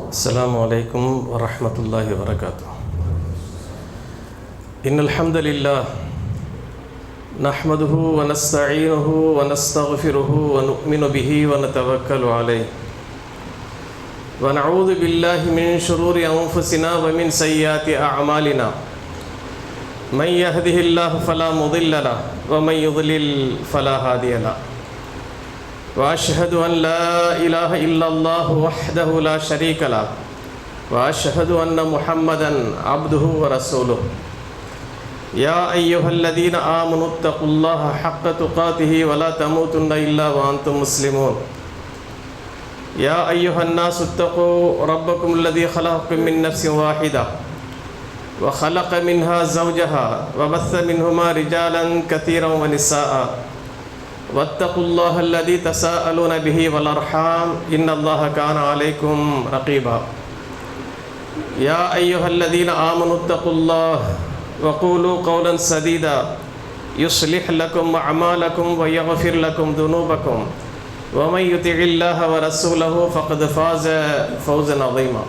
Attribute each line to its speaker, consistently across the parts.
Speaker 1: السلام عليكم ورحمة الله وبركاته. إن الحمد لله نحمده ونستعينه ونستغفره ونؤمن به ونتوكل عليه ونعوذ بالله من شرور أنفسنا ومن سيئات أعمالنا من يهده الله فلا مضل له ومن يضلل فلا هادي له وأشهد أن لا إله إلا الله وحده لا شريك له وأشهد أن محمدا عبده ورسوله يا أيها الذين آمنوا اتقوا الله حق تقاته ولا تموتن إلا وأنتم مسلمون يا أيها الناس اتقوا ربكم الذي خلقكم من نفس واحدة وخلق منها زوجها وبث منهما رجالا كثيرا ونساء واتقوا الله الذي تساءلون به والأرحام إن الله كان عليكم رقيبا يا أيها الذين آمنوا اتقوا الله وقولوا قولا سديدا يصلح لكم أعمالكم ويغفر لكم ذنوبكم ومن يطع الله ورسوله فقد فاز فوزا عظيما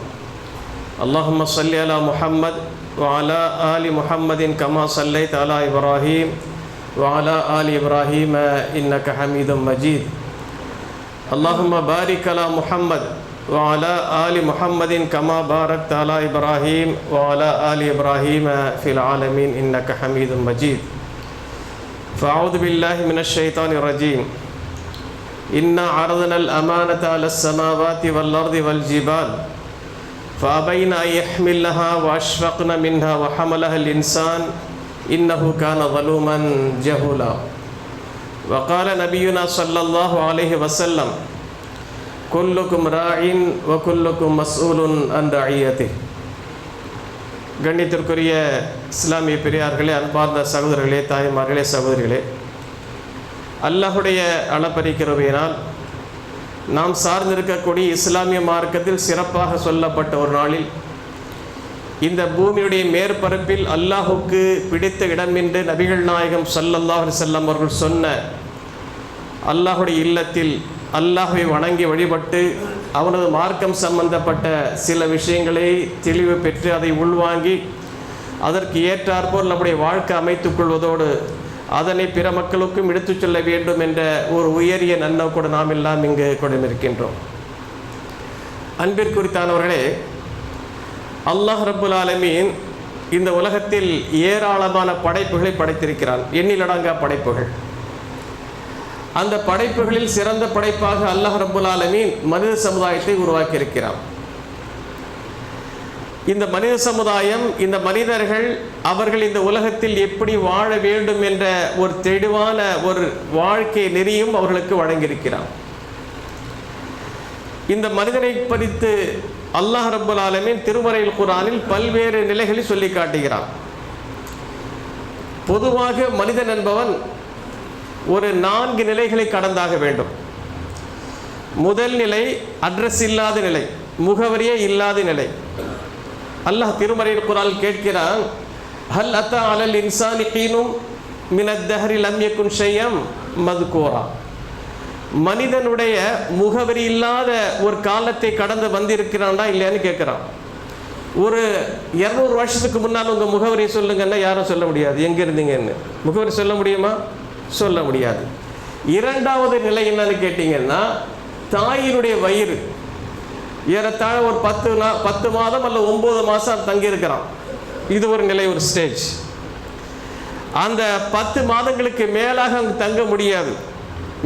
Speaker 1: اللهم صل على محمد وعلى آل محمد كما صليت على إبراهيم وعلى آل إبراهيم إنك حميد مجيد اللهم بارك على محمد وعلى آل محمد كما باركت على إبراهيم وعلى آل إبراهيم في العالمين إنك حميد مجيد فأعوذ بالله من الشيطان الرجيم إنا عرضنا الأمانة على السماوات والأرض والجبال فأبين أن يحملنها وأشفقن منها وحملها الإنسان إنه كان ظلوما جهولا وقال نبينا صلى الله عليه وسلم كلكم راع وكلكم مسؤول عن رعيته. கண்ணியத்திற்குரிய இஸ்லாமிய பெரியார்களே, அன்பார்ந்த சகோதரர்களே, தாய்மார்களே, சகோதரிகளே, அல்லாஹுடைய அளப்பரிக்கிறவையினால் நாம் சார்ந்திருக்கக்கூடிய இஸ்லாமிய மார்க்கத்தில் சிறப்பாக சொல்லப்பட்ட ஒரு நாளில் இந்த பூமியுடைய மேற்பரப்பில் அல்லாஹுக்கு பிடித்த இடம் என்று நபிகள் நாயகம் ஸல்லல்லாஹு அலைஹி வஸல்லம் அவர்கள் சொன்ன அல்லாஹுடைய இல்லத்தில் அல்லாஹை வணங்கி வழிபட்டு அவனது மார்க்கம் சம்பந்தப்பட்ட சில விஷயங்களை தெளிவு பெற்று அதை உள்வாங்கி அதற்கு ஏற்றாற்போல் நம்முடைய வாழ்க்கை அமைத்துக் கொள்வதோடு அதனை பிற மக்களுக்கும் எடுத்துச் சொல்ல வேண்டும் என்ற ஒரு உயரிய நன்னோக்கோடு நாம் எல்லாம் இங்கு கொண்டிருக்கின்றோம். அன்பிற்குரித்தானவர்களே, அல்லாஹ் ரப்புல் ஆலமீன் இந்த உலகத்தில் ஏராளமான படைப்புகளை படைத்திருக்கிறான், எண்ணிலடங்கா படைப்புகள். அந்த படைப்புகளில் சிறந்த படைப்பாக அல்லாஹ் ரப்புல் ஆலமீன் மனித சமுதாயத்தை உருவாக்கியிருக்கிறான். இந்த மனித சமுதாயம், இந்த மனிதர்கள் அவர்கள் இந்த உலகத்தில் எப்படி வாழ வேண்டும் என்ற ஒரு தெளிவான ஒரு வாழ்க்கை நெறியும் அவர்களுக்கு வழங்கியிருக்கிறான். இந்த மனிதனை குறித்து அல்லாஹ் ரப்புல் ஆலமீன் திருமறையில் குர்ஆனில் பல்வேறு நிலைகளில் சொல்லி காட்டுகிறான். பொதுவாக மனிதன் என்பவன் ஒரு 4 நிலைகளை கடந்தாக வேண்டும். முதல் நிலை அட்ரஸ் இல்லாத நிலை, முகவரியே இல்லாத நிலை. அல்லாஹ் திருமறையில் குர்ஆனில் கேட்கிறான், ஹல் அத்தா அலல் இன்சானி ஹீனும் மினத் தஹ்ரி லம் யகுன் ஷைஅம் மذ்கூரா. மனிதனுடைய முகவரி இல்லாத ஒரு காலத்தை கடந்து வந்திருக்கிறான்டா இல்லையான்னு கேட்குறான். ஒரு 200 வருஷத்துக்கு முன்னால் உங்கள் முகவரி சொல்லுங்கன்னா யாரும் சொல்ல முடியாது. எங்கே இருந்தீங்கன்னு முகவரி சொல்ல முடியுமா? சொல்ல முடியாது. இரண்டாவது நிலை என்னன்னு கேட்டிங்கன்னா, தாயினுடைய வயிறு ஏறத்தாழ ஒரு 10 மாதம் அல்ல 9 மாதம் தங்கியிருக்கிறான். இது ஒரு நிலை, ஒரு ஸ்டேஜ். அந்த 10 மாதங்களுக்கு மேலாக அங்கே தங்க முடியாது.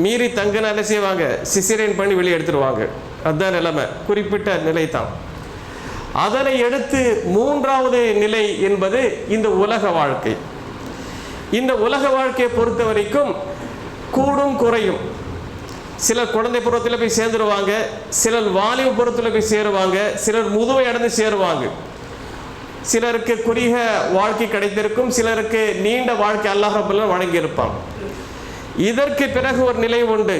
Speaker 1: மீறி தங்கின என்ன செய்வாங்க? சிசேரியன் பண்ணி வெளியே எடுத்துருவாங்க. அதுதான் நிலைமை, குறிப்பிட்ட நிலை தான். அதனை எடுத்து 3வது நிலை என்பது இந்த உலக வாழ்க்கை. இந்த உலக வாழ்க்கையை பொறுத்த வரைக்கும் கூடும் குறையும். சிலர் குழந்தை பருவத்தில் போய் சேர்ந்துருவாங்க, சிலர் வாலிப பருவத்தில் போய் சேருவாங்க, சிலர் முதுமை அடைந்து சேருவாங்க. சிலருக்கு குறுகிய வாழ்க்கை கிடைத்திருக்கும், சிலருக்கு நீண்ட வாழ்க்கை அல்லாஹ் ரப்பல் வழங்கியிருப்பான். இதற்கு பிறகு ஒரு நிலை உண்டு,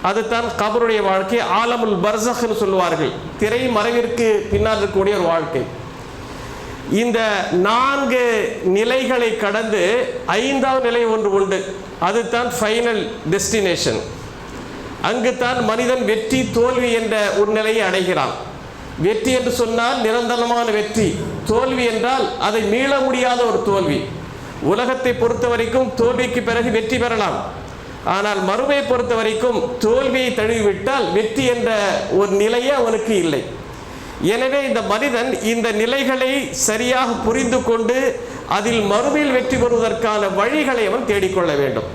Speaker 1: அதுதான் கபருடைய வாழ்க்கை, ஆலமுல் பர்ஸக்னு சொல்லுவார்கள், திரை மறைவிற்கு பின்னால் இருக்கக்கூடிய ஒரு வாழ்க்கை. இந்த 4 நிலைகளை கடந்து 5வது நிலை ஒன்று உண்டு, அதுதான் ஃபைனல் டெஸ்டினேஷன். அங்குத்தான் மனிதன் வெற்றி தோல்வி என்ற ஒரு நிலையை அடைகிறான். வெற்றி என்று சொன்னால் நிரந்தரமான வெற்றி, தோல்வி என்றால் அதை மீள முடியாத ஒரு தோல்வி. உலகத்தை பொறுத்த வரைக்கும் தோல்விக்கு பிறகு வெற்றி பெறலாம். ஆனால் மறுமையை பொறுத்த வரைக்கும் தோல்வியை தழுவிவிட்டால் வெற்றி என்ற ஒரு நிலையே அவனுக்கு இல்லை. எனவே இந்த மனிதன் இந்த நிலைகளை சரியாக புரிந்து கொண்டு அதில் மறுமையில் வெற்றி பெறுவதற்கான வழிகளை அவன் தேடிக்கொள்ள வேண்டும்.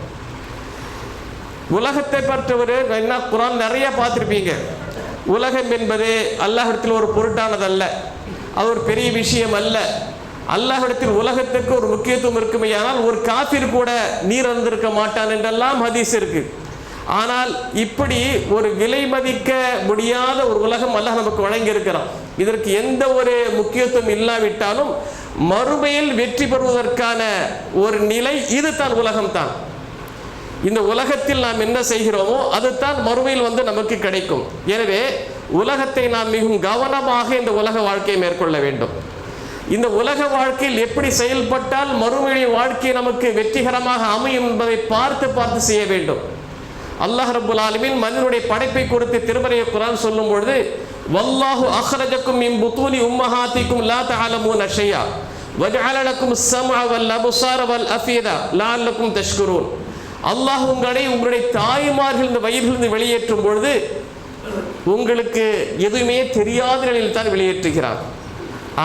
Speaker 1: உலகத்தை பற்றவர் என்ன குரான் நிறைய பார்த்துருப்பீங்க. உலகம் என்பது அல்லாஹ்விடத்தில் ஒரு பொருட்டானதல்ல, அது ஒரு பெரிய விஷயம் அல்ல. அல்லாஹ்விடத்தில் உலகத்துக்கு ஒரு முக்கியத்துவம் இருக்குமையானால் ஒரு காஃபிர் கூட நீர் அருந்திருக்க மாட்டான் என்றெல்லாம் ஹதீஸ் இருக்கு. ஆனால் இப்படி ஒரு விலை மதிக்க முடியாத ஒரு உலகம் அல்லாஹ் நமக்கு வழங்கி இருக்கிறான். இதற்கு எந்த ஒரு முக்கியத்துவம் இல்லாவிட்டாலும் மறுமையில் வெற்றி பெறுவதற்கான ஒரு நிலை இது தான், உலகம்தான். இந்த உலகத்தில் நாம் என்ன செய்கிறோமோ அதுதான் மறுமையில் நமக்கு கிடைக்கும். எனவே உலகத்தை நாம் மிகவும் கவனமாக இந்த உலக வாழ்க்கையை மேற்கொள்ள வேண்டும். இந்த உலக வாழ்க்கையில் எப்படி செயல்பட்டால் மறுமையுடைய வாழ்க்கை நமக்கு வெற்றிகரமாக அமையும் என்பதை பார்த்து பார்த்து செய்ய வேண்டும். அல்லாஹ் ரப்புல் ஆலமீன் மனிதனுடைய படைப்பை குறித்து திருமறை குர்ஆன் சொல்லும் பொழுது, வல்லாஹு அக்ரஜக்கும் மின் புத்தூனி உம்மஹாத்திக்கும் லா தஅலமூன ஷைஆ வஜஅல லக்கும் ஸம்அ வல் அப்சார வல் அஃபீதா லஅல்லக்கும் தஷ்குரூன். அல்லாஹ் உங்களுடைய தாய்மார்கள் இந்த வயிற்றிலிருந்து வெளியேற்றும் பொழுது உங்களுக்கு எதுவுமே தெரியாத நிலையில் தான் வெளியேற்றுகிறார்.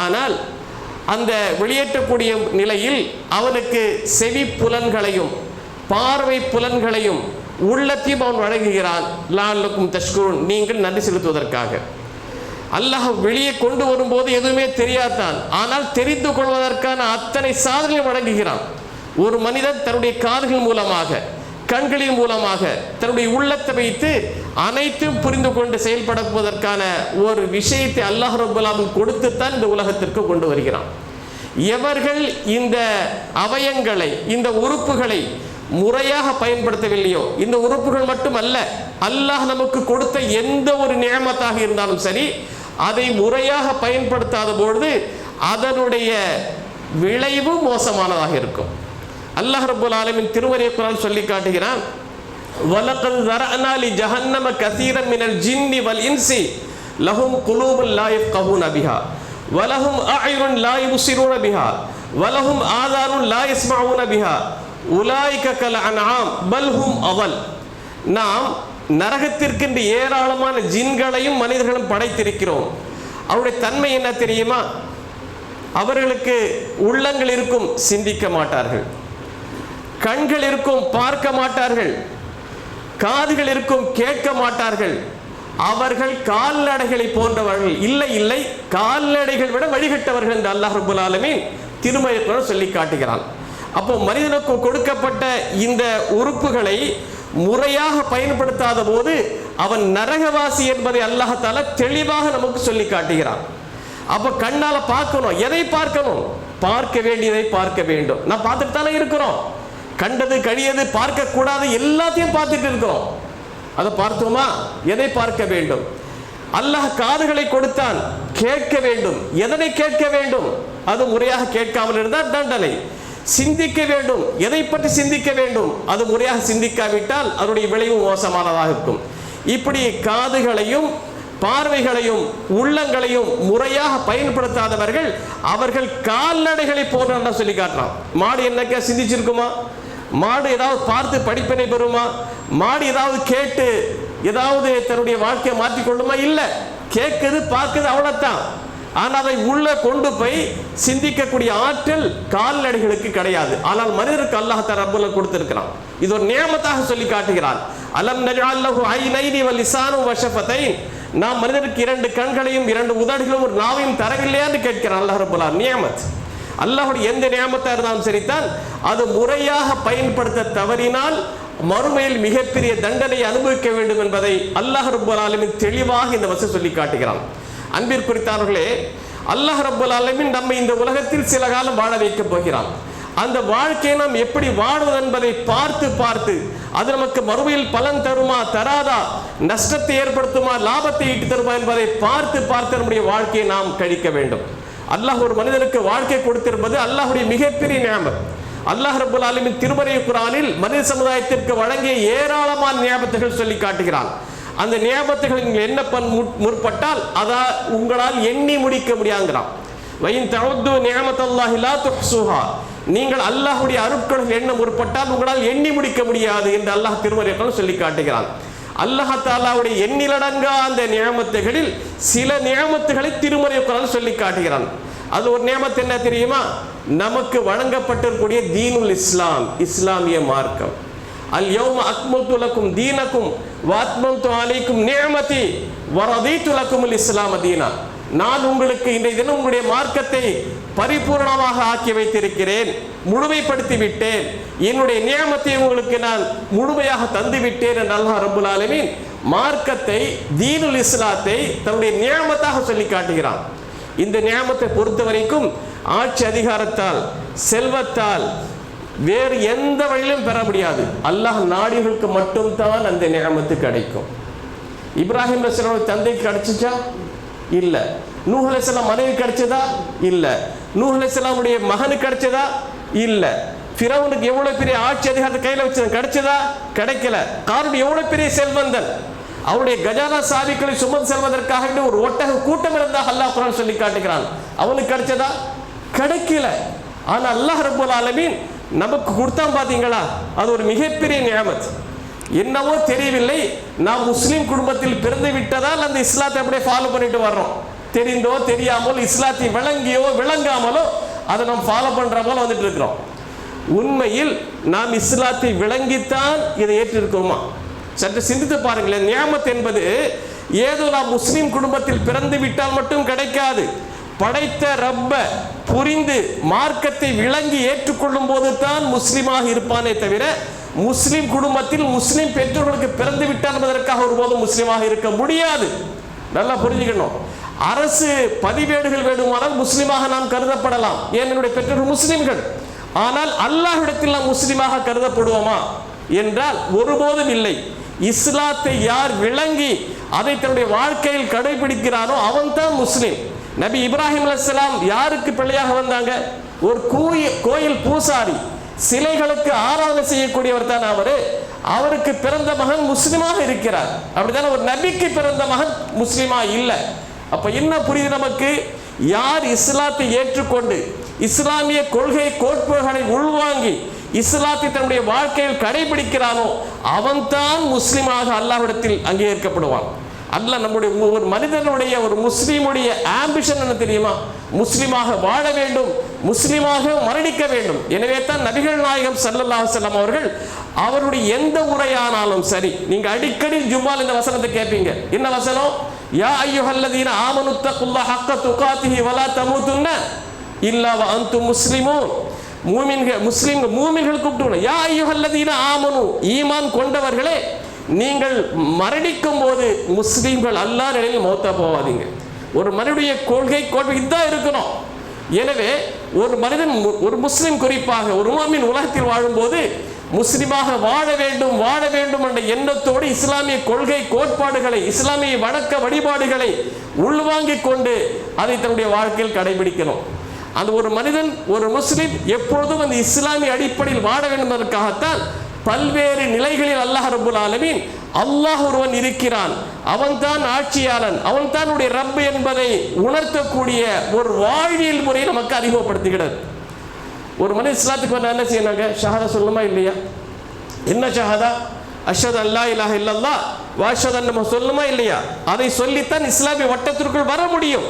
Speaker 1: ஆனால் அந்த வெளியேற்றக்கூடிய நிலையில் அவனுக்கு செவி புலன்களையும் பார்வை புலன்களையும் உள்ளத்தையும் அவன் வழங்குகிறான். லஅல்லக்கும் தஷ்குரூன், நீங்கள் நன்றி செலுத்துவதற்காக. அல்லாஹ் வெளியே கொண்டு வரும்போது எதுவுமே தெரியாதான், ஆனால் தெரிந்து கொள்வதற்கான அத்தனை சாதனை வழங்குகிறான். ஒரு மனிதன் தன்னுடைய காதுகள் மூலமாக கண்களின் மூலமாக தன்னுடைய உள்ளத்தை வைத்து அனைத்தும் புரிந்து கொண்டு செயல்படுவதற்கான ஒரு விஷயத்தை அல்லாஹ் ரப்பல் ஆலமீன் கொடுத்துத்தான் இந்த உலகத்திற்கு கொண்டு வருகிறான். எவர்கள் இந்த அவயங்களை இந்த உறுப்புகளை முறையாக பயன்படுத்தவில்லையோ, இந்த உறுப்புகள் மட்டுமல்ல, அல்லாஹ் நமக்கு கொடுத்த எந்த ஒரு நியமத்தாக இருந்தாலும் சரி, அதை முறையாக பயன்படுத்தாத பொழுது அதனுடைய விளைவு மோசமானதாக இருக்கும். அல்லாஹ் ரப்பல் ஆலமீன் திருமறை குர்ஆன் சொல்லி காட்டுகிறான், வலகத் ஸரஅனா லி ஜஹன்னம கஸீரன் மினல் ஜின்னி வல் இன்சி லஹும் குலூபுன் லா யஃகஹூன பிஹா வலஹும் அஅயுனுன் லா யுப்ஸிரூன பிஹா வலஹும் ஆதானுன் லா யஸ்மஊன பிஹா உலாயிக கல் அன்ஆம் பல் ஹும் அவல். நாம் நரகத்திற்கென்று ஏராளமான ஜின்களையும் மனிதர்களும் படைத்திருக்கிறோம். அவருடைய தன்மை என்ன தெரியுமா? அவர்களுக்கு உள்ளங்கள் இருக்கும், சிந்திக்க மாட்டார்கள். கண்கள் இருக்கும், பார்க்க மாட்டார்கள். காதுகள் இருக்கும், கேட்க மாட்டார்கள். அவர்கள் கால்நடைகளை போன்றவர்கள். இல்லை இல்லை, கால்நடைகள் விட வழிகட்டவர்கள் என்று அல்லாஹ் ரப்பல் ஆலமீன் திருமறையில் சொல்லி காட்டுகிறான். அப்போ மனிதனுக்கு கொடுக்கப்பட்ட இந்த உறுப்புகளை முறையாக பயன்படுத்தாத போது அவன் நரகவாசி என்பதை அல்லாஹ் தஆலா தெளிவாக நமக்கு சொல்லி காட்டுகிறான். அப்போ கண்ணால பார்க்கணும், எதை பார்க்கணும்? பார்க்க வேண்டியதை பார்க்க வேண்டும். நான் பார்த்துட்டு தானே இருக்கிறோம். கண்டது கழியது பார்க்க கூடாது எல்லாத்தையும் பார்த்துட்டு இருக்கிறோம். அதை பார்த்தோமா? எதை பார்க்க வேண்டும்? அல்லாஹ் காதுகளை கொடுத்தான், கேட்க வேண்டும். எதனை கேட்க வேண்டும்? அது முறையாக கேட்காமல் இருந்தால் தண்டனை. சிந்திக்க வேண்டும், எதை பற்றி சிந்திக்க வேண்டும்? அது முறையாக சிந்திக்காவிட்டால் அதனுடைய விளைவு மோசமானதாக இருக்கும். இப்படி காதுகளையும் பார்வைகளையும் உள்ளங்களையும் முறையாக பயன்படுத்தாதவர்கள் அவர்கள் கால்நடைகளை போன்ற சொல்லி காட்டுறான். மாடு என்னக்கா சிந்திச்சிருக்குமா? மாடு ஏதாவது பார்த்து படிப்பினை பெறுமா? மாடு ஏதாவது கேட்டு ஏதாவது தன்னுடைய வாழ்க்கையை மாற்றிக்கொள்ளுமா? இல்லை. கேட்குது, பார்க்குது, அவ்வளோத்தான். ஆனால் அதை உள்ள கொண்டு போய் சிந்திக்கக்கூடிய ஆற்றல் கால்நடைகளுக்கு கிடையாது. ஆனால் மனிதருக்கு அல்லாஹ் ரப்பல் கொடுத்திருக்கிறான். இது ஒரு நியமத்தாக சொல்லி காட்டுகிறான். அலம் நஜஅல் லஹு ஐனைனி வ லிசானு வ ஷஃபதைன். நாம் மனிதருக்கு 2 கண்களையும் 2 உதடுகளும் ஒரு நாவையும் தரவில்லையா என்று கேட்கிறான் அல்லாஹ் ரப்பல் ஆலமீன். நியமத். அல்லாஹ்வுடைய எந்த நியமத்தாக இருந்தாலும் சரிதான், அது முறையாக பயன்படுத்த தவறினால் மறுமையில் மிகப்பெரிய தண்டனை அனுபவிக்க வேண்டும் என்பதை அல்லாஹ் ரப்பல் ஆலமீன் தெளிவாக இந்த வசனம் சொல்லி காட்டுகிறான். அன்பிற்குரித்தார்களே, அல்லாஹ் ரப்பல் ஆலமீன் நம்மை இந்த உலகத்தில் சில காலம் வாழ வைக்கப் போகிறான். அந்த வாழ்க்கையை நாம் எப்படி வாழ்வது என்பதை பார்த்து பார்த்து அது நமக்கு மறுமையில் பலன் தருமா தராதா, நஷ்டத்தை ஏற்படுத்துமா லாபத்தை ஈட்டி தருமா என்பதை பார்த்து பார்த்து நம்முடைய வாழ்க்கையை நாம் கழிக்க வேண்டும். அல்லாஹ் ஒரு மனிதனுக்கு வாழ்க்கை கொடுத்திருப்பது அல்லாஹ்வுடைய மிகப்பெரிய நியமத். அல்லாஹ் ரப்பல் ஆலமீன் திருமறை குர்ஆனில் மனித சமுதாயத்திற்கு வழங்கிய ஏராளமான நியமத்துகள் சொல்லி காட்டுகிறான். அந்த நியாமத்துகளை நீங்கள் என்ன முற்பட்டால் அதை உங்களால் எண்ணி முடிக்க முடியாங்கிறான். வைன் தஅது நிஅமத்தல்லாஹி லா துஹ்ஸுஹா, நீங்கள் அல்லாஹ்வுடைய அருட்களை எண்ண முற்பட்டால் உங்களால் எண்ணி முடிக்க முடியாது என்று அல்லாஹ் திருமறையில் சொல்லி காட்டுகிறான். அல்லாஹ் தஆலாவுடைய எண்ணிலடங்கா அந்த நியாமத்துகளில் சில நியாமத்துகளை திருமறையில் சொல்லி காட்டுகிறான். அது ஒரு நியாமத்து என்ன தெரியுமா? நமக்கு வழங்கப்பட்டிருக்கூடிய தீனுல் இஸ்லாம், இஸ்லாமிய மார்க்கம். அல் யௌம அக்மல்து லக்கும் தீனக்கும் வ அத்மம்து அலைக்கும் நிஅமதி வ ரதீது லக்குமுல் இஸ்லாம தீனா. நான் உங்களுக்கு இன்றைய தினம் உங்களுடைய மார்க்கத்தை பரிபூர்ணமாக ஆக்கி வைத்திருக்கிறேன், முழுமைப்படுத்தி விட்டேன், என்னுடைய நியமத்தை உங்களுக்கு நான் முழுமையாக தந்து விட்டேன் என்று அல்லாஹ் ரப்புல் ஆலமீன் மார்க்கத்தை, தீனுல் இஸ்லாத்தை தன்னுடைய நியமத்தாக சொல்லி காட்டுகிறான். இந்த நியமத்தை பொறுத்த வரைக்கும் ஆட்சி அதிகாரத்தால், செல்வத்தால், வேறு எந்த வழியிலும் பெற முடியாது. அல்லாஹ் நாடிகளுக்கு மட்டும்தான் அந்த நியமத்து கிடைக்கும். இப்ராஹிம் அலைஹிஸ்ஸலாம் தந்தைக்கு கிடைச்சிச்சா? இல்லை. நூஹ் அலைஹிஸ்ஸலாம் மனைவி கிடைச்சதா? இல்லை. நூஹ் அலைஹிஸ்ஸலாமுடைய மகனுக்கு கிடைச்சதா? இல்லை. ஃபிரௌனுக்கு எவ்வளவு பெரிய ஆட்சி அதிகாரத்தை கையில் வச்சு கிடைச்சதா? கிடைக்கல. காரணம் எவ்வளவு பெரிய செல்வந்தன், அவருடைய கஜானா சாவிகளை சுமந்து செல்வதற்காக ஒரு ஒட்டக கூட்டம் இருந்தால் அல்லாஹ் குர்ஆன் சொல்லி காட்டுகிறான். அவனுக்கு கிடைச்சதா? கிடைக்கல. ஆனால் அல்லாஹ் ரப்பல் ஆலமீன் நமக்கு கொடுத்தான் பார்த்தீங்களா, அது ஒரு மிகப்பெரிய நியாமத். என்னவோ தெரியவில்லை, நாம் முஸ்லீம் குடும்பத்தில் பிறந்து விட்டதால் அந்த இஸ்லாத்தை அப்படியே ஃபாலோ பண்ணிட்டு வர்றோம். தெரிந்தோ தெரியாமல், இஸ்லாத்தை விளங்கியோ விளங்காமலோ அதை நாம் ஃபாலோ பண்ற போல வந்துட்டு இருக்கிறோம். உண்மையில் நாம் இஸ்லாத்தை விளங்கித்தான் இதை ஏற்றிருக்கோமா? சற்று சிந்தித்து பாருங்களேன். நியாமத் என்பது ஏதோ நாம் முஸ்லீம் குடும்பத்தில் பிறந்து விட்டால் மட்டும் கிடைக்காது. படைத்த ரப்ப புரிந்து மார்க்கத்தை விளங்கி ஏற்றுக்கொள்ளும் போது தான் முஸ்லீமாக இருப்பானே தவிர, முஸ்லிம் குடும்பத்தில் முஸ்லிம் பெற்றோர்களுக்கு பிறந்து விட்டால் என்பதற்காக ஒருபோதும் முஸ்லீமாக இருக்க முடியாது. நல்லா புரிஞ்சுக்கணும். அரசு பதிவேடுகள் வேண்டுமானால் முஸ்லீமாக நாம் கருதப்படலாம், ஏன் என்னுடைய பெற்றோர்கள் முஸ்லிம்கள். ஆனால் அல்லாஹ்விடத்தில் நாம் முஸ்லீமாக கருதப்படுவோமா என்றால் ஒருபோதும் இல்லை. இஸ்லாத்தை யார் விளங்கி அதை தன்னுடைய வாழ்க்கையில் கடைபிடிக்கிறானோ அவன் தான் முஸ்லீம். நபி இப்ராஹிம் அலைஹிஸ்ஸலாம் யாருக்கு பிள்ளையாக வந்தாங்க? ஒரு கோயில் பூசாரி, சிலைகளுக்கு ஆராதனை செய்யக்கூடியவர் தான் அவரு. அவருக்கு பிறந்த மகன் முஸ்லிமாக இருக்கிறார். அப்படித்தானே? ஒரு நபிக்கு பிறந்த மகன் முஸ்லிமா இல்லை. அப்ப என்ன புரியுது நமக்கு? யார் இஸ்லாத்தை ஏற்றுக்கொண்டு இஸ்லாமிய கொள்கை கோட்பாடுகளை உள்வாங்கி இஸ்லாத்தை தன்னுடைய வாழ்க்கையில் கடைபிடிக்கிறானோ அவன்தான் முஸ்லிமாக அல்லாஹ்விடத்தில் அங்கீகரிக்கப்படுவான். அல்லாஹ் நம்முடைய ஒரு மனிதனுடைய, ஒரு முஸ்லீமுடைய ஆம்பிஷன் என்ன தெரியுமா? முஸ்லீமாக வாழ வேண்டும், முஸ்லீமாக மரணிக்க வேண்டும். எனவே தான் நபிகள் நாயகம் ஸல்லல்லாஹு அலைஹி வஸல்லம் அவர்கள் அவருடைய எந்த உரையானாலும் சரி, நீங்க அடிக்கடி ஜும்மால இந்த வசனத்தை கேட்பீங்க. என்ன வசனம்? யா அய்யுஹல்லதீன ஆமனு தக்குல்லாஹ ஹக்க துகாத்திஹி வலா தமூதுன்ன இல்லா வ அன்தும் முஸ்லிமூன். மூமின்கள் கூப்பிட்டு, யா அய்யுஹல்லதீன ஆமனு, ஈமான் கொண்டவர்களே, நீங்கள் மரணிக்கும் போது முஸ்லீம்கள் அல்லாஹ் நிலையில் மௌத்தா போவாதீங்க. ஒரு மனிதனுடைய கொள்கை இதுதான் இருக்கணும். எனவே ஒரு மனிதன், ஒரு முஸ்லிம், குறிப்பாக ஒரு முஃமின் உலகத்தில் வாழும்போது முஸ்லிமாக வாழ வேண்டும் என்ற எண்ணத்தோடு இஸ்லாமிய கொள்கை கோட்பாடுகளை, இஸ்லாமிய வணக்க வழிபாடுகளை உள்வாங்கிக் கொண்டு அதை தன்னுடைய வாழ்க்கையில் கடைபிடிக்கணும். அந்த ஒரு மனிதன், ஒரு முஸ்லிம் எப்பொழுதும் அந்த இஸ்லாமிய அடிப்படையில் வாழ வேண்டும் என்பதற்காகத்தான் பல்வேறு நிலைகளில் அல்லாஹ் ரப்புல் ஆலமீன் அல்லாஹ் ஒருவன் இருக்கிறான், அவன்தான் ஆட்சியாளன், அவன்தான் உடைய ரப் என்பதை உணர்த்தக்கூடிய ஒரு வாழ்வியல் முறை நமக்கு அறிமுகப்படுத்துகிறது. ஒரு மனிதன் இஸ்லாத்துக்கு வந்தா என்ன செய்யணுங்க? ஷஹாதா சொல்லணுமா இல்லையா? என்ன ஷஹாதா? அஷ்ஹது அல்லா இலாஹ இல்லல்லாஹ் வ அஷ்ஹது அன்ன முஹம்மதன் சொல்லணுமா இல்லையா? அதை சொல்லித்தான் இஸ்லாமிய வட்டத்திற்குள் வர முடியும்.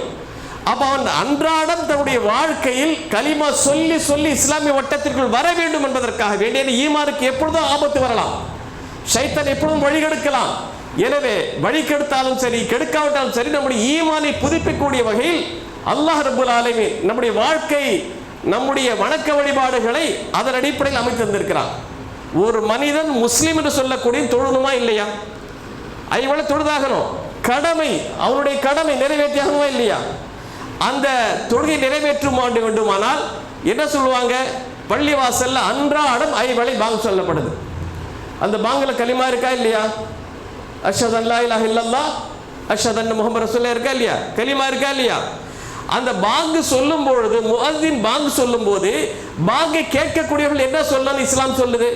Speaker 1: அப்ப அவன் அன்றாடம் தன்னுடைய வாழ்க்கையில் கலிமா சொல்லி சொல்லி இஸ்லாமிய வட்டத்திற்குள் வர வேண்டும் என்பதற்காக வேண்டிய ஈமானுக்கு எப்பொழுதும் ஆபத்து வரலாம், ஷைத்தான் எப்பொழுதும் வழிகெடுக்கலாம். எனவே வழிகெடுத்தாலும் சரி, கெடுக்காவிட்டாலும் சரி, நம்முடைய ஈமானை புதுப்பிக்கக்கூடிய வகையில் அல்லாஹ் ரப்புல் ஆலமீன் நம்முடைய வாழ்க்கை, நம்முடைய வணக்க வழிபாடுகளை அதன் அடிப்படையில் அமைத்து தந்திருக்கிறான். ஒரு மனிதன் முஸ்லீம் என்று சொல்லக்கூடிய தொழுணுமா இல்லையா? ஐவளை தொழுதாகணும், கடமை, அவனுடைய கடமை நிறைவேற்றியாகணுமா இல்லையா? அந்த தொழுகை நிறைவேற்றும் வேண்டுமானால் என்ன சொல்லுவாங்க? பள்ளிவாசல்ல அன்றாடம் ஐவளை பாங்கு சொல்லப்படுது. அந்த பாங்குல கலிமா இருக்கா இல்லையா? அஷ்ஹது அல்லா இலாஹ இல்லல்லாஹ் அஷ்ஹது அன்ன முஹம்மது ரசூலுல்லாஹ் இருக்கா இல்லையா? கலிமா இருக்கா இல்லையா? அந்த பாங்கு சொல்லும் பொழுது, முஅத்தின் பாங்கு சொல்லும் போது பாங்கை கேட்கக்கூடியவர்கள் என்ன சொல்லணும்? இஸ்லாம் சொல்லுது,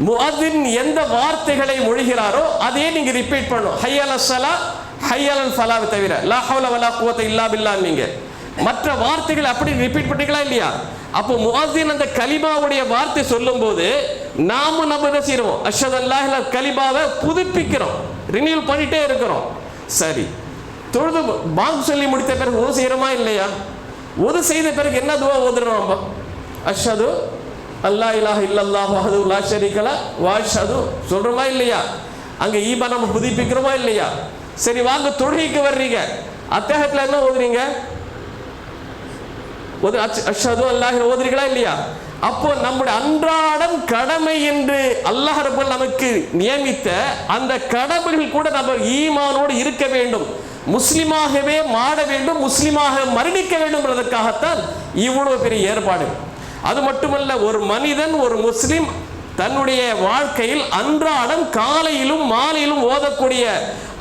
Speaker 1: முஅத்தின் எந்த வார்த்தைகளை மொழிகிறாரோ அதே நீங்க ரிப்பீட் பண்ணணும். ஹய்யல் அஸ்ஸலா ஹய்யல் ஃபலாவை தவிர லா ஹவ்ல வலா குவத்த இல்லா பில்லாஹ். நீங்க மற்ற வார்த்தைகள் அப்படி ரிப்பீட் பண்ணீங்களா இல்லையா? அப்போ முஅத்தின் அந்த கலிமாவுடைய வார்த்தை சொல்லும்போது நாமும் நம்ம என்ன செய்யறோம்? அஷ்ஹது அல்லா இலாஹ இல்லல்லாஹ் கலிமாவை புதுப்பிக்கிறோம், ரினியூல் பண்ணிட்டே இருக்கிறோம். சரி, தொழுது பாங்க் சொல்லி முடித்த பிறகு ஓது செய்யறோமா இல்லையா? ஓது செய்த பிறகு என்ன துவா ஓதுறோம்? நம்ம அஷ்ஹது அல்லா இலாஹ இல்லல்லாஹு வஹ்தஹு லா ஷரீக லஹு வ அஷ்ஹது சொல்றோமா இல்லையா? அங்க ஈமான் நம்ம புதுப்பிக்கிறோமா இல்லையா? சரி, வாங்க தொழுகைக்கு வர்றீங்க, அத்தஹியத்துல என்ன ஓதுறீங்க? அஷ்ஹது அல்லாஹ் ஓதுறீங்களா இல்லையா? அப்போ நம்முடைய அன்றாடம் கடமை என்று அல்லாஹ் ரப்பல் நமக்கு நியமித்த அந்த கடமைகள் கூட நம்ம ஈமானோடு இருக்க வேண்டும், முஸ்லிமாகவே மாற வேண்டும், முஸ்லிமாக மரணிக்க வேண்டும் என்பதற்காகத்தான் இவ்வளவு பெரிய ஏற்பாடு. அது மட்டுமல்ல, ஒரு மனிதன், ஒரு முஸ்லிம் தன்னுடைய வாழ்க்கையில் அன்றாடம் காலையிலும் மாலையிலும் ஓதக்கூடிய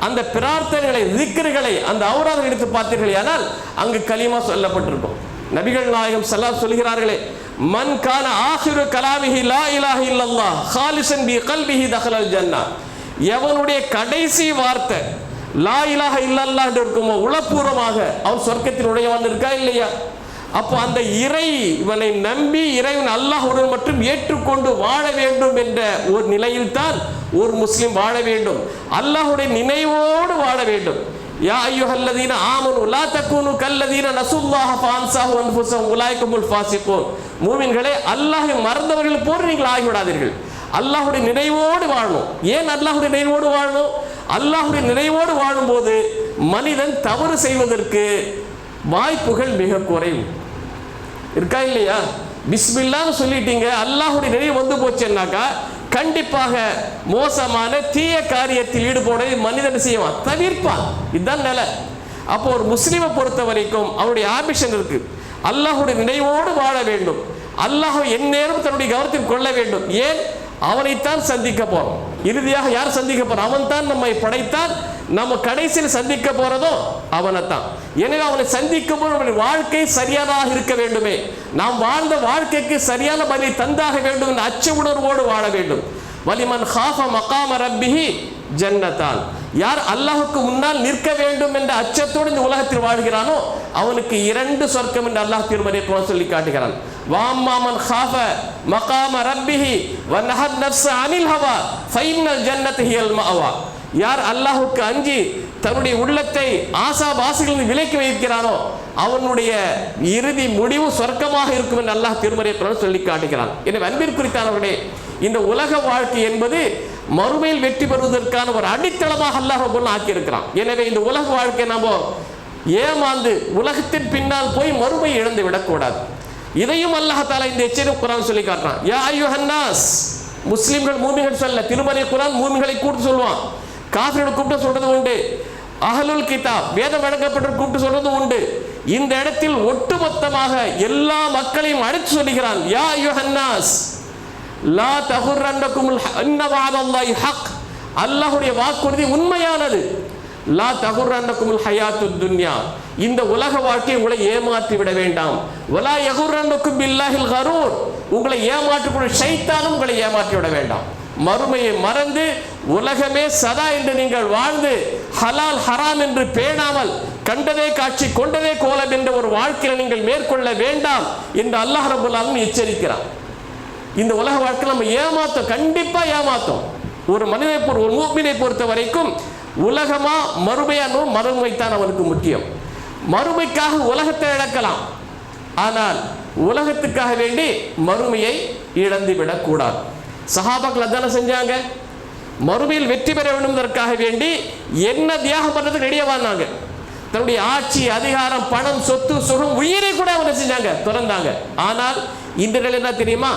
Speaker 1: அந்த பிரார்த்தனைகளை, திக்ருகளை, அந்த அவுராதை எடுத்து பார்த்தீர்கள் ஆனால் அங்கு கலிமா சொல்லப்பட்டிருக்கும். நபிகள் நாயகம் ஸல்லல்லாஹு சொல்கிறார்களே, மன் கான ஆகிரு கலாமிஹி லா இலாஹ இல்லல்லாஹ் காலிசன் பி கல்பிஹி தஹலல் ஜன்னah. எவனுடைய கடைசி வார்த்தை லா இலாஹ இல்லல்லாஹ் என்று இருக்குமோ, உளப்பூர்வமாக அவன் சொர்க்கத்தில் உடையவன் இருக்கா இல்லையா? அப்போ அந்த இறைவனை நம்பி இறைவன் அல்லாஹ்வுடன் மட்டும் ஏற்றுக்கொண்டு வாழ வேண்டும் என்ற ஒரு நிலையில் தான் ஒரு முஸ்லிம் வாழ வேண்டும். அல்லாஹ்வுடைய நினைவோடு வாழ வேண்டும். யா அய்யுஹல்லதீன ஆமனு லா தகுனு கல்லதீன நஸுல்லாஹ ஃபஅன்ஸாஹு அன்ஃபுஸஹும் உலாயிகமுல் ஃபாஸிகூன். மூமின்களே, அல்லாஹ்வை மறந்தவர்கள் போன்று நீங்கள் ஆகிவிடாதீர்கள். அல்லாஹ்வுடைய நினைவோடு வாழணும். ஏன் அல்லாஹ்வுடைய நினைவோடு வாழணும்? அல்லாஹ்வுடைய நினைவோடு வாழும்போது மனிதன் தவறு செய்வதற்கு வாய்ப்புகள் மிக குறைவு. இருக்கா இல்லையா? பிஸ்மில்லான்னு சொல்லிட்டீங்க, அல்லாஹ்வுடைய நினைவு வந்து போச்சுன்னாக்கா கண்டிப்பாக மோசமான தீய காரியத்தில் ஈடுபட மனிதன் செய்வான், தவிர்ப்பான். இதுதான் நிலை. அப்போ ஒரு முஸ்லிமை பொறுத்த வரைக்கும் அவருடைய ஆம்பிஷன் இருக்கு, அல்லாஹ்வுடைய நினைவோடு வாழ வேண்டும், அல்லாஹ் எந்நேரம் தன்னுடைய கவனத்தில் கொள்ள வேண்டும். ஏன்? அவனைத்தான் சந்திக்க போறோம். இறுதியாக யார் சந்திக்க போறோம்? அவன் தான் நம்மை படைத்தான், நம்ம கடைசியில் சந்திக்க போறதோ அவனைத்தான். எனவே அவனை சந்திக்கும் போது நம்முடைய வாழ்க்கை சரியானதாக இருக்க வேண்டுமே, நாம் வாழ்ந்த வாழ்க்கைக்கு சரியான பதிலை தந்தாக வேண்டும் என்ற அச்ச உணர்வோடு வாழ வேண்டும். வலிமன் ஹாஃப மகாம ரப்பிஹி ஜன்னத்தான். யார் அல்லாஹுக்கு முன்னால் நிற்க வேண்டும் என்ற அச்சத்தோடு இந்த உலகத்தில் வாழ்கிறானோ அவனுக்கு 2 சொர்க்கம் என்று அல்லாஹ் திருமறையை சொல்லி காட்டுகிறான். வாம்மாமன் ஹாஃப மகாம ரப்பிஹி வநஹத் நஃப்ஸ அனில் ஹவா ஃபைன்னல் ஜன்னத ஹியல் மஅவா. யார் அல்லாஹுக்கு அஞ்சி தன்னுடைய உள்ளத்தை ஆசாபாசைகளில் விலக்கி வைக்கிறானோ அவனுடைய இறுதி முடிவு சொர்க்கமாக இருக்கும் என்று அல்லாஹ் திருமறையை சொல்லி காட்டுகிறான். எனவே அன்பிற்குரித்தானவர்களே, இந்த உலக வாழ்க்கை என்பது மறுமையில் வெற்றி பெறுவதற்கான ஒரு அடித்தளமாக அல்லாஹ் ஆக்கி இருக்கிறான். எனவே இந்த உலக வாழ்க்கை நம்ம ஏமாந்து உலகத்தின் பின்னால் போய் மறுமை இழந்து விடக்கூடாது. இதையும் அல்லாஹ் தஆலா இந்த எச்சரிக்கை குர்ஆன் சொல்லி காட்டுறான். யா அய்யுஹன்னாஸ், முஸ்லிம்கள் மூமின்கள் சொல்ல, திருமறை குர்ஆன் மூமின்களை கூப்பிட்டு சொல்லுவான், காஃபிர்களை கூப்பிட்டு சொல்றது உண்டு, அஹ்லுல் கிதாப் வேதம் வழங்கப்பட்ட கூப்பிட்டு சொல்றது உண்டு. இந்த இடத்தில் ஒட்டுமொத்தமாக எல்லா மக்களையும் அழைத்து சொல்லுகிறான். யா அய்யுஹன்னாஸ் லா தகுர்ரன்னகுமுல் இன்ன வஅதல்லாஹி ஹக். அல்லாஹ்வுடைய வாக்குறுதி உண்மையானது. லா தகுர்ரன்னகுமுல் ஹயாத்துத் துன்யா, இந்த உலக வாழ்க்கை உங்களை ஏமாற்றி விட வேண்டாம். வலா யகுர்ரன்னகும் பில்லாஹில் கரூர், உங்களை ஏமாற்றக்கூடிய ஷைத்தானும் உங்களை ஏமாற்றி விட வேண்டாம். மறுமையை மறந்து உலகமே சதா என்று நீங்கள் வாழ்ந்து ஹலால் ஹராம் என்று பேணாமல் கண்டதே காட்சி கொண்டதே கோலம் என்ற ஒரு வாழ்க்கையை நீங்கள் மேற்கொள்ள வேண்டாம் என்று அல்லாஹ் ரப்பல் ஆலமீன் எச்சரிக்கிறான். இந்த உலக வாழ்க்கை நம்ம ஏமாத்தோம், கண்டிப்பா ஏமாத்தோம். ஒரு மனிதனை ஒரு மூமினை பொறுத்த வரைக்கும் உலகமா மறுமையானோ, மறுமைத்தான் அவனுக்கு முக்கியம். மறுமைக்காக உலகத்தை இழக்கலாம், ஆனால் உலகத்துக்காக வேண்டி மறுமையை இழந்து விடக்கூடாது. சஹாபாக்கள் அதான செஞ்சாங்க. மறுமையில் வெற்றி பெற வேண்டும் என்பதற்காக வேண்டி என்ன தியாகம் பண்றதுக்கு ரெடியாவாங்க. தன்னுடைய ஆட்சி, அதிகாரம், பணம், சொத்து, சுகம், உயிரை கூட அவங்க செஞ்சாங்க, திறந்தாங்க. ஆனால் இன்றைய என்ன தெரியுமா?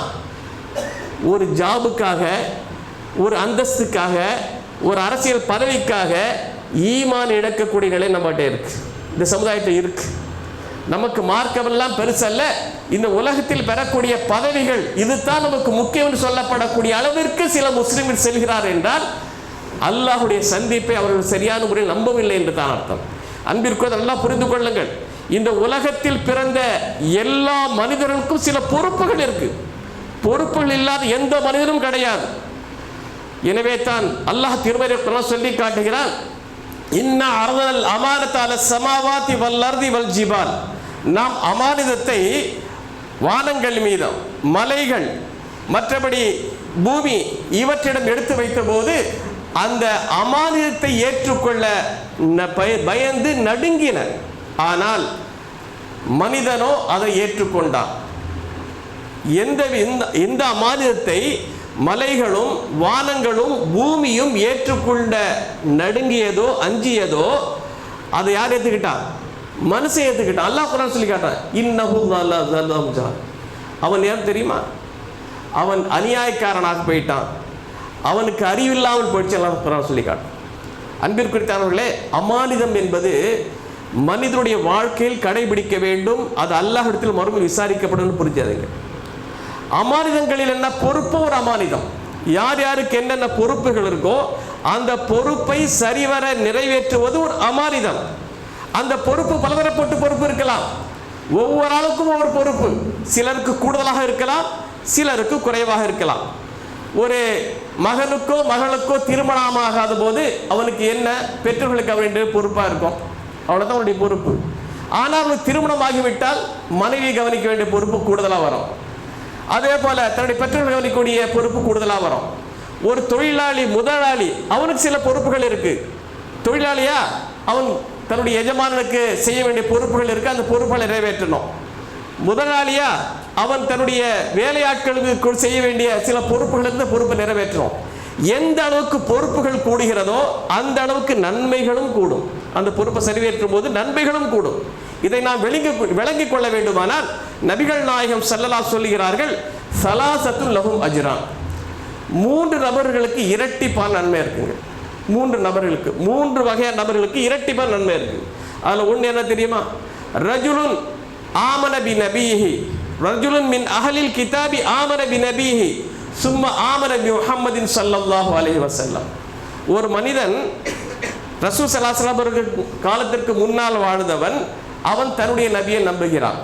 Speaker 1: ஒரு ஜாபுக்காக, ஒரு அந்தஸ்துக்காக, ஒரு அரசியல் பதவிக்காக ஈமான் இழக்கக்கூடிய நிலை நம்மகிட்ட இருக்கு, இந்த சமுதாயத்தில் இருக்கு. நமக்கு மார்க்கமெல்லாம் பெருசல்ல, இந்த உலகத்தில் பெறக்கூடிய பதவிகள் இதுதான் நமக்கு முக்கியம் என்று சொல்லப்படக்கூடிய அளவிற்கு சில முஸ்லிம்கள் செல்கிறார் என்றால் அல்லாஹ்வுடைய சந்திப்பை அவர்கள் சரியான முறையில் நம்பவில்லை என்று தான் அர்த்தம். அன்பிற்கு நல்லா புரிந்து கொள்ளுங்கள். இந்த உலகத்தில் பிறந்த எல்லா மனிதர்களுக்கும் சில பொறுப்புகள் இருக்கு. பொறுப்புகள் இல்லாத எந்த மனிதனும் கிடையாது. எனவே தான் அல்லாஹ் திருமறை குர்ஆன் சொல்லி காட்டுகிறான், இன்னா அர்தல் அமானத அல ஸமாவாதி வல் அர்தி வல் ஜிபால். நாம் அமானிதத்தை வானங்கள் மீதும் மலைகள் மற்றபடி பூமி இவற்றிடம் எடுத்து வைத்த போது அந்த அமானிதத்தை ஏற்றுக்கொள்ள பயந்து நடுங்கின. ஆனால் மனிதனோ அதை ஏற்றுக்கொண்டான். எந்த அமானிதத்தை மலைகளும் வானங்களும் பூமியும் ஏற்றுக்கொண்ட நடுங்கியதோ அஞ்சியதோ அதை யார் ஏற்றுக்கிட்டான்? மனுஷன் ஏற்றுக்கிட்டான். அல்லாஹ் குர்ஆன் சொல்லி காட்டான், இன்னஹு ஸல்லல்லாஹு ஜான். அவன் யார் தெரியுமா? அவன் அநியாயக்காரனாக போயிட்டான், அவனுக்கு அறிவில்லாமல் போயிடுச்சு. அல்லாஹ் குர்ஆன் சொல்லி காட்டான். அன்பிற்குரியவர்களே, அமானிதம் என்பது மனிதனுடைய வாழ்க்கையில் கடைபிடிக்க வேண்டும். அது அல்லாஹ்விடத்தில் மறுபடியும் விசாரிக்கப்படும். புரிஞ்சாதுங்க. அமானிதங்களில் என்ன பொறுப்பு? ஒரு அமானிதம். யார் யாருக்கு என்னென்ன பொறுப்புகள் இருக்கோ அந்த பொறுப்பை சரிவர நிறைவேற்றுவது ஒரு அமானிதம். அந்த பொறுப்பு பலதரப்பட்ட பொறுப்பு இருக்கலாம். ஒவ்வொரு ஆளுக்கும் ஒவ்வொரு பொறுப்பு. சிலருக்கு கூடுதலாக இருக்கலாம், சிலருக்கு குறைவாக இருக்கலாம். ஒரு மகனுக்கோ மகளுக்கோ திருமணமாகாத போது அவனுக்கு என்ன பெற்றோர்களுக்கு அவருடைய பொறுப்பாக இருக்கும், அவ்வளோதான் அவனுடைய பொறுப்பு. ஆனால் அவனுக்கு திருமணம் ஆகிவிட்டால் மனைவி கவனிக்க வேண்டிய பொறுப்பு கூடுதலாக வரும். அதே போல தன்னுடைய பெற்றோர்கள் கவனிக்கக்கூடிய பொறுப்பு கூடுதலாக வரும். ஒரு தொழிலாளி முதலாளி அவனுக்கு சில பொறுப்புகள் இருக்கு. தொழிலாளியா அவன் தன்னுடைய எஜமானனுக்கு செய்ய வேண்டிய பொறுப்புகள் இருக்கு, அந்த பொறுப்புகளை நிறைவேற்றணும். முதலாளியா அவன் தன்னுடைய வேலையாட்களுக்கு செய்ய வேண்டிய சில பொறுப்புகள் இருந்த பொறுப்பை நிறைவேற்றணும். எந்த அளவுக்கு பொறுப்புகள் கூடுகிறதோ அந்த அளவுக்கு நன்மைகளும் கூடும். அந்த பொறுப்பை நிறைவேற்றும் போது நன்மைகளும் கூடும். இதை நாம் விளங்கிக் கொள்ள வேண்டுமானால் நபிகள் நாயகம் ஸல்லல்லாஹு சொல்லுகிறார்கள், ஸலாஸத்துல் லஹும் அஜ்ரான். 3 நபர்களுக்கு இரட்டிப்பான நன்மை இருக்குங்க. 3 நபர்களுக்கு, 3 வகையான நபர்களுக்கு இரட்டிப்பான நன்மை இருக்கு. அதில் ஒன்று என்ன தெரியுமா? ரஜுலுன் ஆமன பி நபிஹி, ரஜுலுன் மின் அஹலில் கிதாபி ஆமன பி நபிஹி சும்ம ஆமன பி முஹம்மதின் ஸல்லல்லாஹு அலைஹி வஸல்லம். ஒரு மனிதன் ரசூல் ஸல்லல்லாஹு அலைஹி வஸல்லம் காலத்திற்கு முன்னால் வாழ்ந்தவன், அவன் தன்னுடைய நபியை நம்புகிறான்.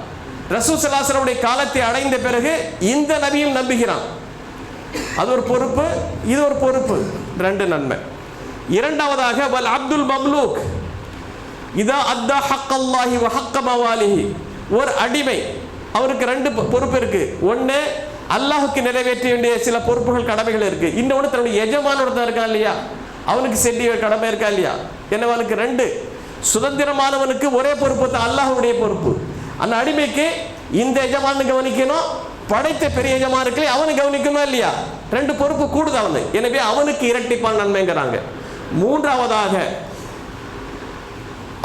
Speaker 1: ரசூல் ஸல்லல்லாஹு அலைஹி வஸல்லம் காலத்தை அடைந்த பிறகு இந்த நபியும் நம்புகிறான். அது ஒரு பொறுப்பு, இது ஒரு பொறுப்பு. 2 நன்மை. இரண்டாவதாக வல் அப்துல் மம்லூக் இதா அத்தா ஹக்கல்லாஹி வ ஹக்க மவாலிஹி. ஒரு அடிமை, அவருக்கு 2 பொறுப்பு இருக்கு. ஒன்று அல்லாஹுக்கு நிறைவேற்ற வேண்டிய சில பொறுப்புகள் கடமைகள் இருக்கு. இன்னொன்று தன்னுடைய எஜமானோட தான் இருக்கா இல்லையா, அவனுக்கு செட்டிய கடமை இருக்கா இல்லையா. என்னவனுக்கு 2. சுதந்திரமானவனுக்கு ஒரே பொறுப்பு தான், அல்லாஹுடைய பொறுப்பு. அந்த அடிமைக்கு இந்த எஜமானு கவனிக்கணும், படைத்த பெரிய எஜமானுக்களை அவனு கவனிக்கணும் இல்லையா. 2 பொறுப்பு கூடுது அவனு. எனவே அவனுக்கு இரட்டிப்பான நன்மைங்கிறாங்க. மூன்றாவதாக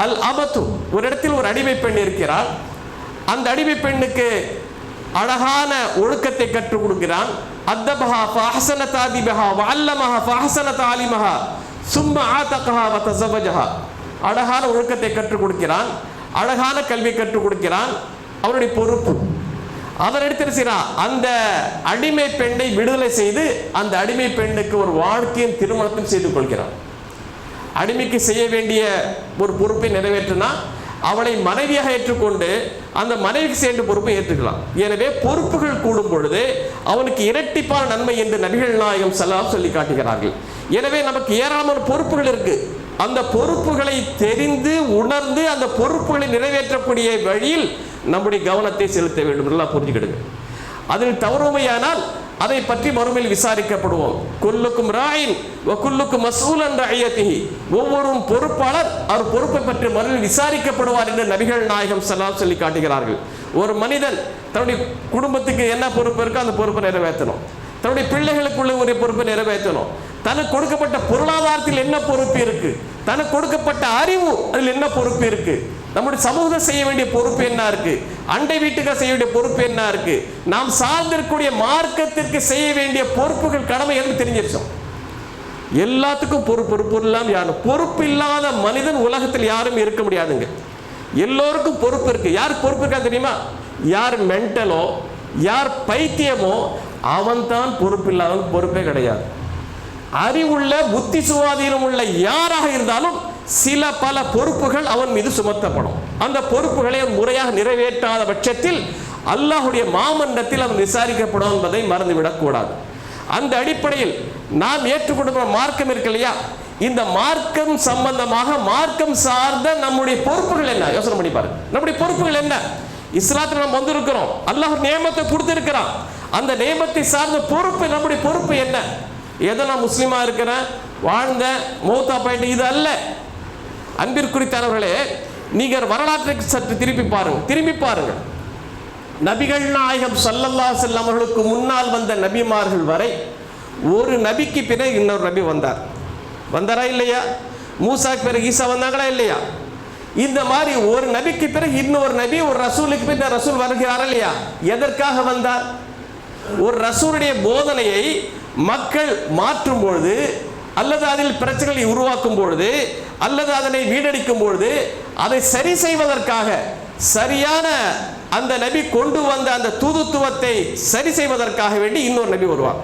Speaker 1: அல் அபத்து. ஒரு இடத்தில் ஒரு அடிமை பெண் இருக்கிறாள். அந்த அடிமை பெண்ணுக்கு அழகான ஒழுக்கத்தை கற்றுக் கொடுக்கிறான். அத்தபஹா ஃபஹஸன தாதிபஹா வஅல்லமஹா ஃபஹஸன தாலிமஹா சும்ம ஆதகஹா வ தஸவஜஹா. அழகான ஒழுக்கத்தை கற்றுக் கொடுக்கிறான், அழகான கல்வி கற்றுக் கொடுக்கிறான். அவருடைய பொறுப்பு. அதன் எடுத்து அந்த அடிமை பெண்ணை விடுதலை செய்து அந்த அடிமை பெண்ணுக்கு ஒரு வாழ்க்கையின் திருமணத்தையும் செய்து கொள்கிறான். அடிமைக்கு செய்ய வேண்டிய ஒரு பொறுப்பை நிறைவேற்றினா அவளை மனைவியாக ஏற்றுக்கொண்டு அந்த மனைவிக்கு சேர்ந்த பொறுப்பை ஏற்றுக்கலாம். எனவே பொறுப்புகள் கூடும் பொழுது அவனுக்கு இரட்டிப்பான நன்மை என்று நபிகள் நாயகம் ஸல்லல்லாஹு சொல்லி காட்டுகிறார்கள். எனவே நமக்கு ஏராளமான பொறுப்புகள் இருக்கு. அந்த பொறுப்புகளை தெரிந்து உணர்ந்து அந்த பொறுப்புகளை நிறைவேற்றக்கூடிய வழியில் நம்முடைய கவனத்தை செலுத்த வேண்டும். நல்லா புரிஞ்சுக்கிடுங்க. அதில் தவறுமையானால் அதை பற்றி மறுமையில் விசாரிக்கப்படுவோம். குல்லுக்கும் ராயின் வ குல்லுக்கும் மஸ்ஊலன் ரஅய்யத்திஹி. ஒவ்வொரு பொறுப்பாளர் அவர் பொறுப்பை பற்றி மறுமையில் விசாரிக்கப்படுவார் என்று நபிகள் நாயகம் ஸல்லல்லாஹு சொல்லி காட்டுகிறார்கள். ஒரு மனிதன் தன்னுடைய குடும்பத்துக்கு என்ன பொறுப்பு இருக்கோ அந்த பொறுப்பை நிறைவேற்றணும். தன்னுடைய பிள்ளைகளுக்குள்ள ஒரு பொறுப்பை நிறைவேற்றணும். தனக்கு கொடுக்கப்பட்ட பொருளாதாரத்தில் என்ன பொறுப்பு இருக்கு, தனக்கு கொடுக்கப்பட்ட அறிவு அதில் என்ன பொறுப்பு இருக்கு, நம்முடைய சமூகத்தை செய்ய வேண்டிய பொறுப்பு என்ன இருக்கு, அண்டை வீட்டுக்கு செய்ய வேண்டிய பொறுப்பு என்ன இருக்கு, நாம் சார்ந்திருக்கக்கூடிய மார்க்கத்திற்கு செய்ய வேண்டிய பொறுப்புகள் கடமை என்று தெரிஞ்சிருச்சோம். எல்லாத்துக்கும் பொறுப்பு இல்லாமல் யாரும் பொறுப்பு இல்லாத மனிதன் உலகத்தில் யாரும் இருக்க முடியாதுங்க. எல்லோருக்கும் பொறுப்பு இருக்கு. யாருக்கு பொறுப்பு இருக்கா தெரியுமா? யார் மென்டலோ யார் பைத்தியமோ அவன் தான் பொறுப்பு இல்லாதவன். பொறுப்பே கிடையாது. அறிவுள்ள புத்தி சுவாதீனம் உள்ள யாராக இருந்தாலும் சில பல பொறுப்புகள் அவன் மீது சுமத்தப்படும். அந்த பொறுப்புகளை அவன் முறையாக நிறைவேற்றாத பட்சத்தில் அல்லாஹுடைய மாமன்றத்தில் அவன் விசாரிக்கப்படும் என்பதை மறந்துவிடக்கூடாது. அந்த அடிப்படையில் நாம் ஏற்றுக்கொண்ட மார்க்கம் இருக்கு இல்லையா, இந்த மார்க்கம் சம்பந்தமாக மார்க்கம் சார்ந்த நம்முடைய பொறுப்புகள் என்ன யோசனை பண்ணி பாருங்க. நம்முடைய பொறுப்புகள் என்ன? இஸ்லாத்தில் நம்ம வந்திருக்கிறோம், அல்லாஹ் நியமத்தை கொடுத்திருக்கிறான். அந்த நியமத்தை சார்ந்த பொறுப்பு, நம்முடைய பொறுப்பு என்ன? ஏதோ நான் முஸ்லீமா இருக்கிறேன், வாழ்ந்த மௌத்தா போயிட்டு, இது அல்ல. அன்பிற்குரித்தானவர்களே, நீங்கள் வரலாற்றை சற்று திரும்பி பாருங்க. நபிகள் நாயகம் ஸல்லல்லாஹு அலைஹி வஸல்லம் அவர்களுக்கு முன்னால் வந்த நபிமார்கள் வரை ஒரு நபிக்கு பிறகு இன்னொரு நபி வந்தாரா இல்லையா? மூசாக்கு பிறகு ஈசா வந்தாங்களா இல்லையா? இந்த மாதிரி ஒரு நபிக்கு பிறகு இன்னொரு நபி, ஒரு ரசூலுக்கு பிறகு ரசூல் வருகிறாரா இல்லையா? எதற்காக வந்தார்? ஒரு ரசூலுடைய போதனையை மக்கள் மாற்றும் பொழுது, அல்லது அதில் பிரச்சனைகளை உருவாக்கும் பொழுது, அல்லது அதனை வீணடிக்கும் பொழுது, அதை சரி செய்வதற்காக, சரியான அந்த நபி கொண்டு வந்த அந்த தூதுத்துவத்தை சரி செய்வதற்காக வேண்டி இன்னொரு நபி வருவார்.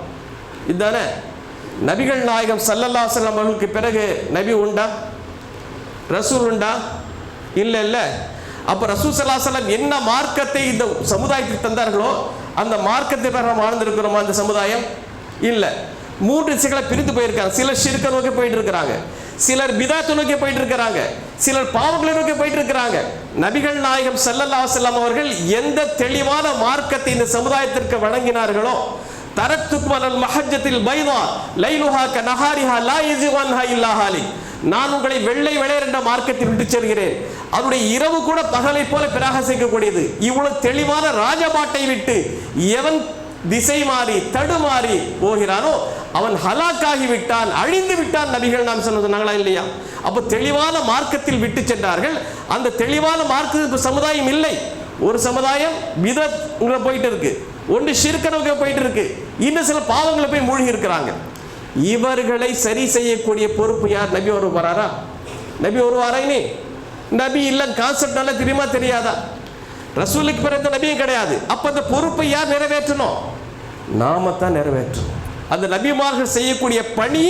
Speaker 1: இதுதானே? நபிகள் நாயகம் ஸல்லல்லாஹு அலைஹி வஸல்லம் அவர்களுக்கு பிறகு நபி உண்டா? ரசூல் உண்டா? இல்லை. அப்போ ரசூல் ஸல்லல்லாஹு அலைஹி வஸல்லம் என்ன மார்க்கத்தை இந்த சமுதாயத்துக்கு தந்தார்களோ அந்த மார்க்கத்தை பிறகு வாழ்ந்திருக்கிறோமா அந்த சமுதாயம்? இல்லை. 3 திசைகளை பிரித்து போயிருக்காங்க. சிலர் ஷிர்க நோக்கி போயிட்டு இருக்கிறாங்க, சிலர் பிதாத்தை நோக்கி போயிட்டு இருக்கிறாங்க, சிலர் பாவங்களை நோக்கி போயிட்டு இருக்கிறாங்க. நபிகள் நாயகம் ஸல்லல்லாஹு அலைஹி வஸல்லம் அவர்கள் எந்த தெளிவான மார்க்கத்தை இந்த சமுதாயத்திற்கு வழங்கினார்களோ, தரக்துக்கும் அலல் மஹஜ்ஜத்தில் பைதா லைலுஹா கநஹாரிஹா லா யஸிகு அன்ஹா இல்லா ஹாலிக், நான் உங்களை வெள்ளை வெளையர் என்ற மார்க்கத்தில் விட்டு செல்கிறேன், அவருடைய இரவு கூட பகலை போல பிரகாசிக்கக்கூடியது. இவ்வளவு தெளிவான ராஜபாட்டை விட்டு எவன் திசை மாறி தடுமாறி போகிறானோ அவன் ஹலாக்காகி விட்டான், அழிந்து விட்டான். நபிகள் நாம் சொன்னாங்களா இல்லையா? அப்போ தெளிவான மார்க்கத்தில் விட்டு சென்றார்கள். அந்த தெளிவான மார்க்கத்துக்கு சமுதாயம் இல்லை. ஒரு சமுதாயம் பிதத் போயிட்டு இருக்கு, ஒன்று ஷிர்கனுக்கு போயிட்டு இருக்கு, இன்னும் சில பாவங்களை போய் மூழ்கி இருக்கிறாங்க. இவர்களை சரி செய்யக்கூடிய பொறுப்பு யார்? நபி வருவாரா? நபி வருவாரா? இனி நபி இல்லை கான்செப்ட் நல்லா தெரியாதா? ரசூலுக்கு பிறந்த நபியும் கிடையாது. அப்ப அந்த பொறுப்பை யார் நிறைவேற்றணும்? நாம தான் நிறைவேற்றணும். அந்த நபிமார்கள் செய்யக்கூடிய பணி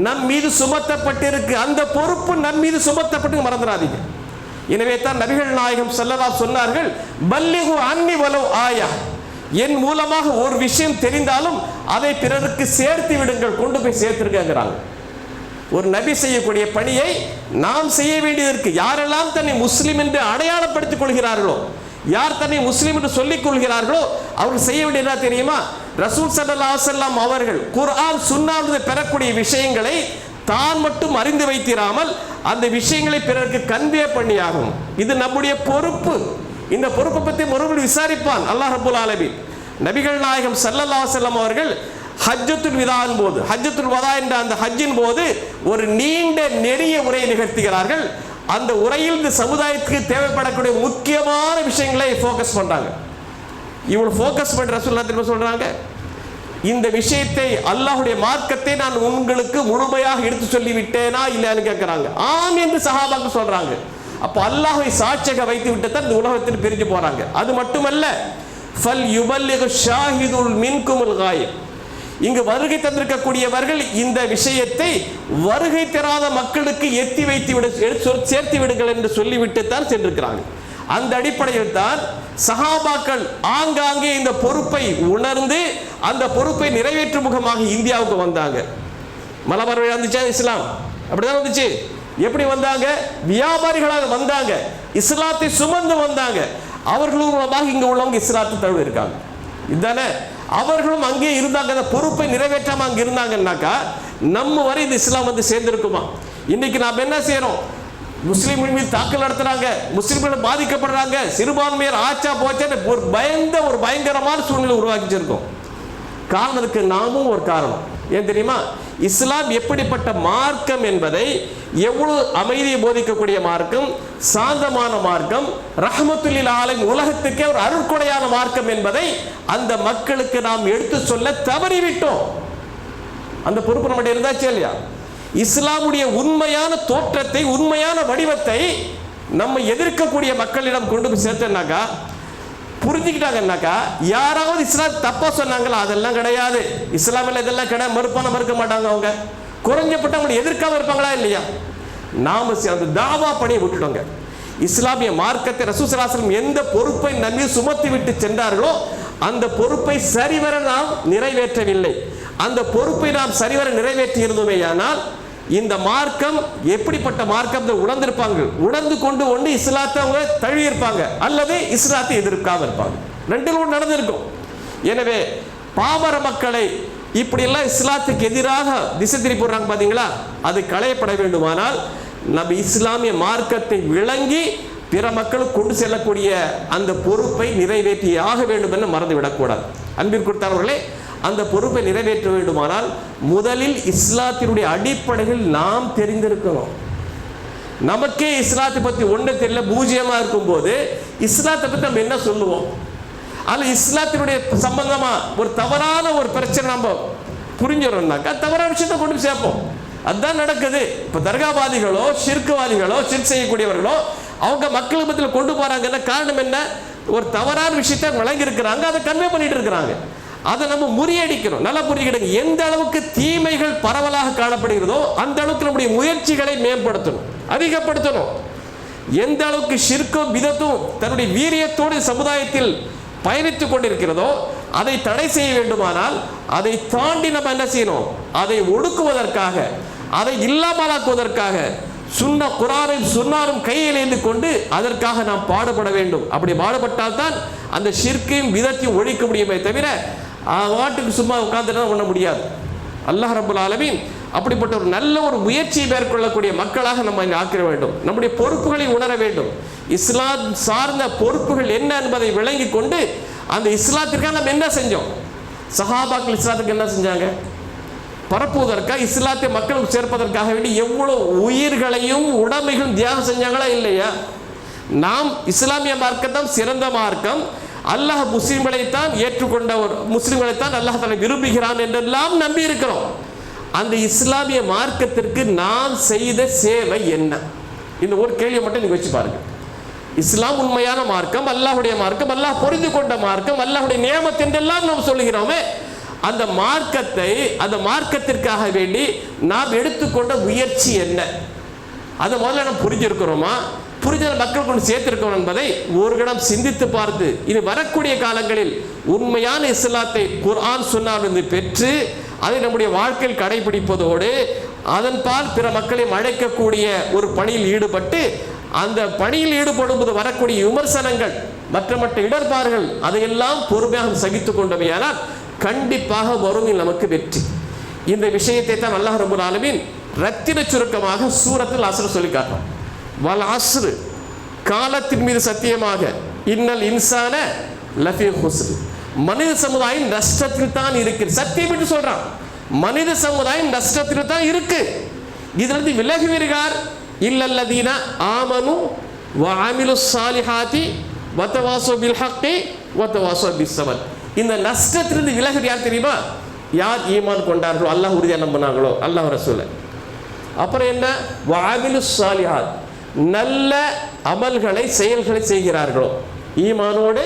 Speaker 1: நம் மீது சுமத்தப்பட்டிருக்கு. அந்த பொறுப்பு நம் மீது சுமத்தப்பட்டு மறந்துடாதீங்க. எனவே தான் நபிகள் நாயகம் ஸல்லல்லாஹு அலைஹி வஸல்லம் சொன்னார்கள், பல்லிகு அன்னி வலவ் ஆயா, என் மூலமாக ஒரு விஷயம் தெரிந்தாலும் அதை பிறருக்கு சேர்த்து விடுங்கள், கொண்டு போய் சேர்த்திருக்கிறாங்க. ஒரு நபி செய்யக்கூடிய பணியை நாம் செய்ய வேண்டியது இருக்கு. யாரெல்லாம் தன்னை முஸ்லிம் என்று அடையாளப்படுத்திக் கொள்கிறார்களோ, யார் தன்னை முஸ்லிம் என்று சொல்லிக் கொள்கிறார்களோ அவர்கள் செய்ய வேண்டியதா தெரியுமா? ரசூல் ஸல்லல்லாஹு அலைஹி வஸல்லம் அவர்கள் குர்ஆன் சுன்னாவிலிருந்து பெறக்கூடிய விஷயங்களை தான் மட்டும் அறிந்து வைத்திராமல் அந்த விஷயங்களை பிறருக்கு கன்வே பண்ணியாகும். இது நம்முடைய பொறுப்பு. இந்த பொறுப்பை பற்றி மறுபடியும் விசாரிப்பான் அல்லாஹ் ரப்பல் ஆலமீன். நபிகள் நாயகம் ஸல்லல்லாஹு அலைஹி வஸல்லம் அவர்கள் ஹஜ்ஜத்துல் விதாவின் போது, ஹஜ்ஜத்துல் வதா என்ற அந்த ஹஜ்ஜின் போது ஒரு நீண்ட நெடிய உரையை நிகழ்த்துகிறார்கள். அந்த உரையில் இந்த சமுதாயத்துக்கு தேவைப்படக்கூடிய முக்கியமான விஷயங்களை ஃபோக்கஸ் பண்றாங்க. இவ்வளவு ஃபோக்கஸ் பண்ற ரசூலுல்லாஹ் திரும்ப சொல்றாங்க, இந்த விஷயத்தை அல்லாஹ்வுடைய மார்க்கத்தை நான் உங்களுக்கு முழுமையாக எடுத்து சொல்லி விட்டேனா இல்லையான்னு கேட்கிறாங்க. ஆம் என்று சஹாபாக்கள் சொல்றாங்க. அப்ப அல்லாஹ்வை சாட்சியாக வைத்து விட்டு தான் இந்த உலகத்தில் பிரிஞ்சு போறாங்க. அது மட்டுமல்ல, ஃபல் யுபல்லிகு ஷாஹிதுல் மின்குமுல் காயிப், இங்கு வருகை தந்திருக்கக்கூடியவர்கள் இந்த விஷயத்தை வருகை தராத மக்களுக்கு எத்தி வைத்து விட சேர்த்து விடுங்கள் என்று சொல்லிவிட்டு தான் சென்றிருக்கிறாங்க. அந்த அடிப்படையில் தான் சஹாபாக்கள் ஆங்காங்கே இந்த பொறுப்பை உணர்ந்து அந்த பொறுப்பை நிறைவேற்றும் முகமாக இந்தியாவுக்கு வந்தாங்க. மலபார் வந்துச்சா இஸ்லாம்? அப்படிதான் வந்துச்சு. எப்படி வந்தாங்க? வியாபாரிகளாக வந்தாங்க, இஸ்லாத்தை சுமந்து வந்தாங்க. அவர்களும் மூலமாக இங்க உள்ளவங்க இஸ்லாத்தை தழுவி இருக்காங்க. இதுதானே? அவர்களும் அங்கே இருந்தாங்க. அந்த பொறுப்பை நிறைவேற்றாம அங்கே இருந்தாங்கன்னாக்கா நம்ம வரை இந்த இஸ்லாம் வந்து சேர்ந்திருக்குமா? இன்னைக்கு நாம் என்ன செய்யறோம்? முஸ்லீம்கள் மீது தாக்கல் நடத்துறாங்க, முஸ்லீம்கள் பாதிக்கப்படுறாங்க, சிறுபான்மையர் ஆச்சா போச்சா ஒரு பயங்கரமான சூழ்நிலை உருவாக்கிச்சிருக்கோம். காரணத்துக்கு நாமும் ஒரு காரணம். ஏன் தெரியுமா? இஸ்லாம் எப்படிப்பட்ட மார்க்கம் என்பதை, எவ்வளவு அமைதியை போதிக்கக்கூடிய மார்க்கம், சாந்தமான மார்க்கம், ரஹ்மத்துல் லில் ஆலமீன், உலகத்துக்கே ஒரு அருட்கொடையான மார்க்கம் என்பதை அந்த மக்களுக்கு நாம் எடுத்து சொல்ல தவறிவிட்டோம். அந்த பொறுப்பு நம்மகிட்ட இருந்தாச்சே இல்லையா? இஸ்லாமுடைய உண்மையான தோற்றத்தை, உண்மையான வடிவத்தை நம்ம எதிர்க்கக்கூடிய மக்களிடம் கொண்டு போய் சேர்த்தனாக்கா, புரிஞ்சுக்கிட்டாங்கன்னாக்கா, யாராவது இஸ்லாம் தப்பா சொன்னாங்களா? அதெல்லாம் கிடையாது, இஸ்லாமில் இதெல்லாம் கிடையாது, மறுக்க மாட்டாங்க. அவங்க குறைஞ்சப்பட்ட அவங்களை எதிர்க்காம இருப்பாங்களா இல்லையா? நாம அந்த தாவா பணியை விட்டுட்டோங்க. இஸ்லாமிய மார்க்கத்தை ரசூல் ஸல்லல்லாஹு அலைஹி வஸல்லம் எந்த பொறுப்பை நம்மை சுமத்தி விட்டு சென்றார்களோ அந்த பொறுப்பை சரிவர நாம் நிறைவேற்றவில்லை. அந்த பொறுப்பை நாம் சரிவர நிறைவேற்றி இருந்தோமேயானால் இந்த மார்க்கம் எப்படிப்பட்ட மார்க்கம் உணர்ந்திருப்பாங்க. உணர்ந்து கொண்டு ஒன்று இஸ்லாத்தை அவங்க தழுவியிருப்பாங்க அல்லது இஸ்லாத்தை எதிர்க்காம இருப்பாங்க. ரெண்டில் ஒன்று நடந்திருக்கும். எனவே பாமர மக்களை இப்படியெல்லாம் இஸ்லாத்துக்கு எதிராக திசை திருப்பி போடுறாங்க பார்த்தீங்களா, அது களையப்பட வேண்டுமானால் நம்ம இஸ்லாமிய மார்க்கத்தை விளங்கி பிற மக்களுக்கு கொண்டு செல்லக்கூடிய அந்த பொறுப்பை நிறைவேற்றி ஆக வேண்டும் என்று மறந்துவிடக்கூடாது. அன்பிற்குரியவர்களே, அந்த பொறுப்பை நிறைவேற்ற வேண்டுமானால் முதலில் இஸ்லாத்தினுடைய அடிப்படைகள் நாம் தெரிந்திருக்கணும். நமக்கே இஸ்லாத்தை பற்றி ஒன்றும் தெரியல, பூஜ்ஜியமாக இருக்கும்போது இஸ்லாத்தை பற்றி நம்ம என்ன சொல்லுவோம்? அதில் இஸ்லாத்தினுடைய சம்பந்தமா ஒரு தவறான ஒரு பிரச்சனை நம்ம புரிஞ்சிடறோம்னாக்கா தவறான விஷயத்தை கொண்டு சேர்ப்போம். அதுதான் நடக்குது. இப்போ தர்காவாதிகளோ ஷிர்குவாதிகளோ ஷிர்க் செய்யக்கூடியவர்களோ அவங்க மக்கள் மத்தியில் கொண்டு போறாங்கன்னா காரணம் என்ன? ஒரு தவறான விஷயத்தை வழங்கி இருக்கிறாங்க, அதை கன்வே பண்ணிட்டு இருக்கிறாங்க. அதை நம்ம முறியடிக்கணும். நல்லா புரிஞ்சுக்கிடுங்க. எந்த அளவுக்கு தீமைகள் பரவலாக காணப்படுகிறதோ அந்த அளவுக்கு நம்முடைய முயற்சிகளை மேம்படுத்தணும், அதிகப்படுத்தணும். எந்த அளவுக்கு ஷிர்க்கும் பிதத்தும் தன்னுடைய வீரியத்தோடு சமுதாயத்தில் பயணித்துக் கொண்டிருக்கிறதோ அதை தடை செய்ய வேண்டுமானால் அதை தாண்டி நம்ம என்ன செய்யணும்? அதை ஒடுக்குவதற்காக, அதை இல்லாமலாக்குவதற்காக சுன்ன குர்ஆனும் சுன்னாரும் கையில் ஏந்தி கொண்டு அதற்காக நாம் பாடுபட வேண்டும். அப்படி பாடுபட்டால் தான் அந்த ஷிர்க்கையும் பிதத்தையும் ஒழிக்க முடியுமே தவிர வாட்டுக்கு சும்மா உட்கார்ந்துட்டு பண்ண முடியாது. அல்லாஹ் ரப்பல் ஆலமீன் அப்படிப்பட்ட ஒரு நல்ல ஒரு முயற்சியை மேற்கொள்ளக்கூடிய மக்களாக நம்ம ஆக்கிட வேண்டும். நம்முடைய பொறுப்புகளை உணர வேண்டும். இஸ்லாம் சார்ந்த பொறுப்புகள் என்ன என்பதை விளங்கி கொண்டு அந்த இஸ்லாத்திற்காக நம்ம என்ன செஞ்சோம்? சஹாபாக்கள் இஸ்லாத்துக்கு என்ன செஞ்சாங்க? பரப்புவதற்காக, இஸ்லாத்தை மக்களுக்கு சேர்ப்பதற்காக வேண்டி எவ்வளவு உயிர்களையும் உடமைகளும் தியாகம் செஞ்சாங்களா இல்லையா? நாம் இஸ்லாமிய மார்க்கம் தான் சிறந்த மார்க்கம், அல்லாஹ் முஸ்லிம்களைத்தான் ஏற்றுக்கொண்ட ஒரு முஸ்லிம்களைத்தான் அல்லாஹ் தன்னை விரும்புகிறான் என்றெல்லாம் நம்பி இருக்கிறோம். அந்த இஸ்லாமிய மார்க்கத்திற்கு நான் செய்த சேவை என்ன? இந்த ஒரு கேள்வி மட்டும் நீங்க வச்சு பாருங்க. இஸ்லாம் உண்மையான மார்க்கம், அல்லாஹுடைய மார்க்கம், அல்லாஹ் புரிந்து கொண்ட மார்க்கம், அல்லாஹுடைய நியமத் என்றெல்லாம் நாம் சொல்லுகிறோமே, அந்த மார்க்கத்தை, அந்த மார்க்கத்திற்காக வேண்டி நாம் எடுத்துக்கொண்ட முயற்சி என்ன? அதை முதல்ல நாம் புரிஞ்சிருக்கிறோமா? புரிஞ்ச மக்கள் கொண்டு சேர்த்திருக்கோம் என்பதை ஒரு கணம் சிந்தித்து பார்த்து இனி வரக்கூடிய காலங்களில் உண்மையான இஸ்லாத்தை குர்ஆன் சுன்னாவிலிருந்து பெற்று அதை நம்முடைய வாழ்க்கையில் கடைபிடிப்பதோடு அதன்பால் பிற மக்களை அழைக்கக்கூடிய ஒரு பணியில் ஈடுபட்டு அந்த பணியில் ஈடுபடும்போது வரக்கூடிய விமர்சனங்கள், மற்ற இடர்பாடுகள் அதையெல்லாம் பொறுமையாக சகித்து கொண்டவையானால் கண்டிப்பாக வறுமையில் நமக்கு வெற்றி. இந்த விஷயத்தை தான் அல்லாஹ் ரப்பல் ஆலமீன் ரத்தின சுருக்கமாக சூரத்துல் அஸ்ர் சொல்லி காட்டுறான். வல் அஸ்ர், காலத்தின் மீது சத்தியமாக, இன்னல் இன்சான லஃபீ ஹுஸ்ர், மனித சமுதாயம் நஷ்டத்தில் தான் இருக்கு. சத்தியம் என்று சொல்றான். மனித சமுதாயம் நஷ்டத்தில் தான் இருக்கு. இதிலிருந்து விலகுவீர்கள் இல்லல்லதீன ஆமனு வ அமிலுஸ் ஸாலிஹாத்தி வ தவாஸவ் பில் ஹக்கி வ தவாஸவ் பிஸ் ஸபர். இந்த நஷ்டத்திலிருந்து விலகுவது யார் தெரியுமா? யார் ஈமான் கொண்டார்களோ, அல்லாஹ் உறுதியாக நம்பினாங்களோ, அல்லாஹ் ரசூலை. அப்புறம் என்ன? வ அமிலுஸ் ஸாலிஹாத், நல்ல அமல்களை செயல்களை செய்கிறார்களோ. ஈமானோடு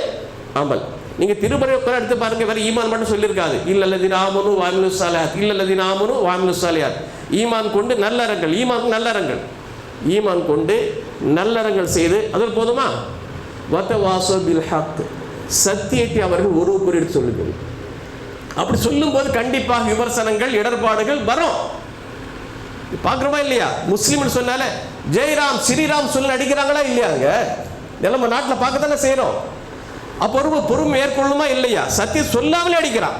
Speaker 1: அமல். நீங்க திருமறை எடுத்து பாருங்க, வேற ஈமான் மட்டும் சொல்லியிருக்காது. இல்லல்லதீன ஆமனு வ அமிலுஸ் ஸாலிஹாத், இல்லல்லதீன ஆமனு வ அமிலுஸ் ஸாலிஹாத். ஈமான் கொண்டு நல்லறங்கள், ஈமான் நல்லறங்கள், ஈமான் கொண்டு நல்லறங்கள் செய்து அதில் போதுமா? வதவாஸவ் பில் ஹக், சத்தியத்தை அவர்கள் ஒருவருக்கு எடுத்து சொல்லுங்கள். அப்படி சொல்லும்போது கண்டிப்பாக விமர்சனங்கள், இடர்பாடுகள் வரும். பார்க்குறோமா இல்லையா? முஸ்லீம்னு சொன்னால ஜெயராம் ஸ்ரீராம் சொல்லி அடிக்கிறாங்களா இல்லையாங்க? இதெல்லாம் நம்ம நாட்டில் பார்க்க தானே செய்கிறோம். அப்போ ஒரு பொறுமை ஏற்கொள்ளுமா இல்லையா? சத்தியம் சொல்லாமலே அடிக்கிறான்.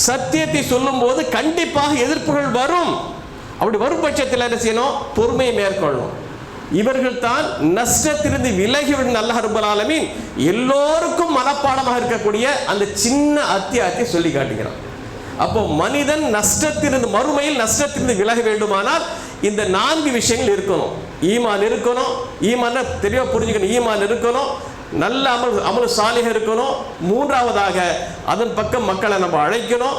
Speaker 1: சத்தியத்தை சொல்லும் போது கண்டிப்பாக எதிர்ப்புகள் வரும். அப்படி வரும் பட்சத்தில் என்ன செய்யணும்? பொறுமையை மேற்கொள்ளணும். இவர்கள் தான் நஷ்டத்திலிருந்து விலகிவிடும் அல்லாஹ் ரப்பல் ஆலமீன் எல்லோருக்கும் மனப்பாடமாக இருக்கக்கூடிய அந்த சின்ன அத்தியாயத்தை சொல்லி காட்டுகிறான். அப்போ மனிதன் நஷ்டத்திலிருந்து, மறுமையில் நஷ்டத்திலிருந்து விலக வேண்டுமானால் இந்த 4 விஷயங்கள் இருக்கணும். ஈமான் இருக்கணும், ஈமான தெளிவாக புரிஞ்சுக்கணும். ஈமான் இருக்கணும், நல்ல அமல் சாலிஹ் இருக்கணும். 3ஆவதாக அதன் பக்கம் மக்களை நம்ம அழைக்கணும்.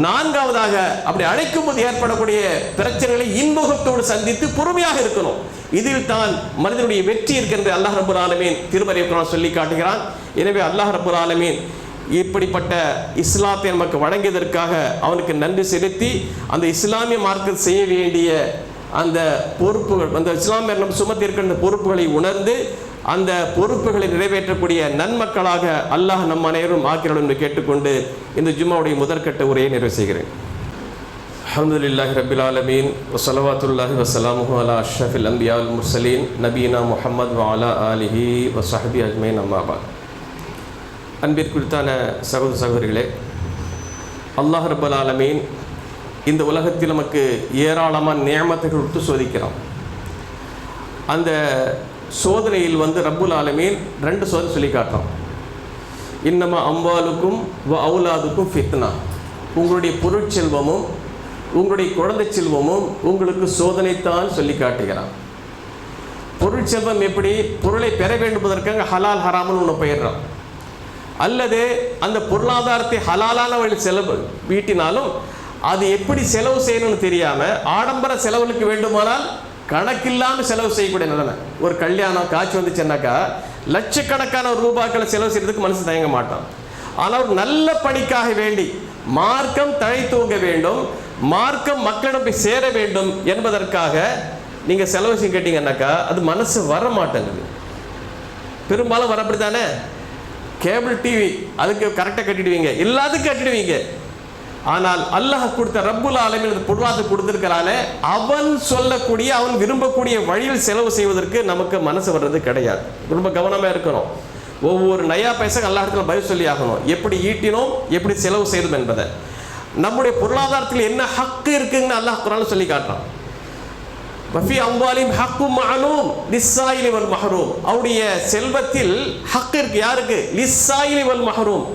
Speaker 1: 4ஆவதாக அப்படி அழைக்கும் போது ஏற்படக்கூடிய பிரச்சனைகளை இன்முகத்தோடு சந்தித்து பொறுமையாக இருக்கணும். இதில் தான் மனிதனுடைய வெற்றி இருக்கின்ற அல்லாஹ் ரப்பல் ஆலமீன் திருமறை குர்ஆன் சொல்லி காட்டுகிறான். எனவே அல்லாஹ் ரப்பல் ஆலமீன் இப்படிப்பட்ட இஸ்லாத்தை நமக்கு வழங்கியதற்காக அவனுக்கு நன்றி செலுத்தி அந்த இஸ்லாமிய மார்க்கம் செய்ய வேண்டிய அந்த பொறுப்புகள், அந்த இஸ்லாமிய நம்ம சுமத்தி இருக்கின்ற பொறுப்புகளை உணர்ந்து அந்த பொறுப்புகளை நிறைவேற்றக்கூடிய நன்மக்களாக அல்லாஹ் நம் அனைவரும் ஆக்கிறோம் என்று கேட்டுக்கொண்டு இந்த ஜும்மாவுடைய முதற்கட்ட உரையை நிறைவு செய்கிறேன். அல்ஹம்துலில்லாஹி ரப்பில் ஆலமீன் வஸலவாத்துல்லாஹி வஸலாமுஹு அலா அஷ்ரஃபில் அன்பியா வல் முர்சலீன் நபீனா முஹம்மத் வ அலா ஆலிஹி வ ஸஹ்பி அஜ்மஈன் அம்மா பஅத். அன்பிற்குரித்தான சகோதர சகோதரிகளே, அல்லாஹ் ரப்பல் ஆலமீன் இந்த உலகத்தில் நமக்கு ஏராளமான நியமத்துகள் கொடுத்து சோதிக்கிறோம். அந்த சோதனையில் ரப்புல் ஆலமீன் 2 சோதனை சொல்லி காட்டுறோம். இன்னமா அம்வாலுக்கும் வ அவுலாதுக்கும் ஃபித்னா, உங்களுடைய பொருட்செல்வமும் உங்களுடைய குழந்தை செல்வமும் உங்களுக்கு சோதனைத்தான் சொல்லி காட்டுகிறான். பொருட்செல்வம் எப்படி? பொருளை பெற வேண்டுவதற்காக ஹலால் ஹராம்னு ஒன்று போயிடுறோம், அல்லது அந்த பொருளாதாரத்தை ஹலாலான வழியில் செலவு வீட்டினாலும் அது எப்படி செலவு செய்யணும்னு தெரியாமல் ஆடம்பர செலவுகளுக்கு வேண்டுமானால் கணக்கில்லாமல் செலவு செய்யக்கூடிய நிலைமை. ஒரு கல்யாணம் காட்சி வந்துச்சுன்னாக்கா லட்சக்கணக்கான ரூபாய்களை செலவு செய்யறதுக்கு மனசு தயங்க மாட்டான். ஆனால் ஒரு நல்ல பணிக்காக வேண்டி மார்க்கம் தழை தூங்க வேண்டும், மார்க்கம் மக்களிடம் போய் சேர வேண்டும் என்பதற்காக நீங்கள் செலவு செய்ய கேட்டீங்கன்னாக்கா அது மனசு வர மாட்டேங்குது. பெரும்பாலும் வர அப்படி தானே. கேபிள் டிவி அதுக்கு கரெக்டாக கட்டிடுவீங்க, எல்லாத்துக்கும் கட்டிடுவீங்க. ஆனால் அல்லாஹ் கொடுத்த ரப்புல் ஆலமீன் பொருளாதாரத்தை கொடுத்திருக்கிறானே, அவன் சொல்லக்கூடிய அவன் விரும்பக்கூடிய வழியில் செலவு செய்வதற்கு நமக்கு மனசு வர்றது கிடையாது. ரொம்ப கவனமாக இருக்கணும். ஒவ்வொரு நயா பைசாக்கு அல்லாஹ் இடத்துல பதில் சொல்லி ஆகணும். எப்படி ஈட்டினோம், எப்படி செலவு செய்யணும் என்பதை. நம்முடைய பொருளாதாரத்தில் என்ன ஹக்கு இருக்குன்னு அல்லாஹ் குர்ஆன்ல சொல்லி காட்டுறான். வஃபி அம்வாலிஹிம் ஹக்கும் மஅலூம் லிஸ்ஸாயிலி வல் மஹ்ரூம், அவருடைய செல்வத்தில் ஹக்கு இருக்கு. யாருக்கு? லிஸ்ஸாயிலி வல் மஹ்ரூம்,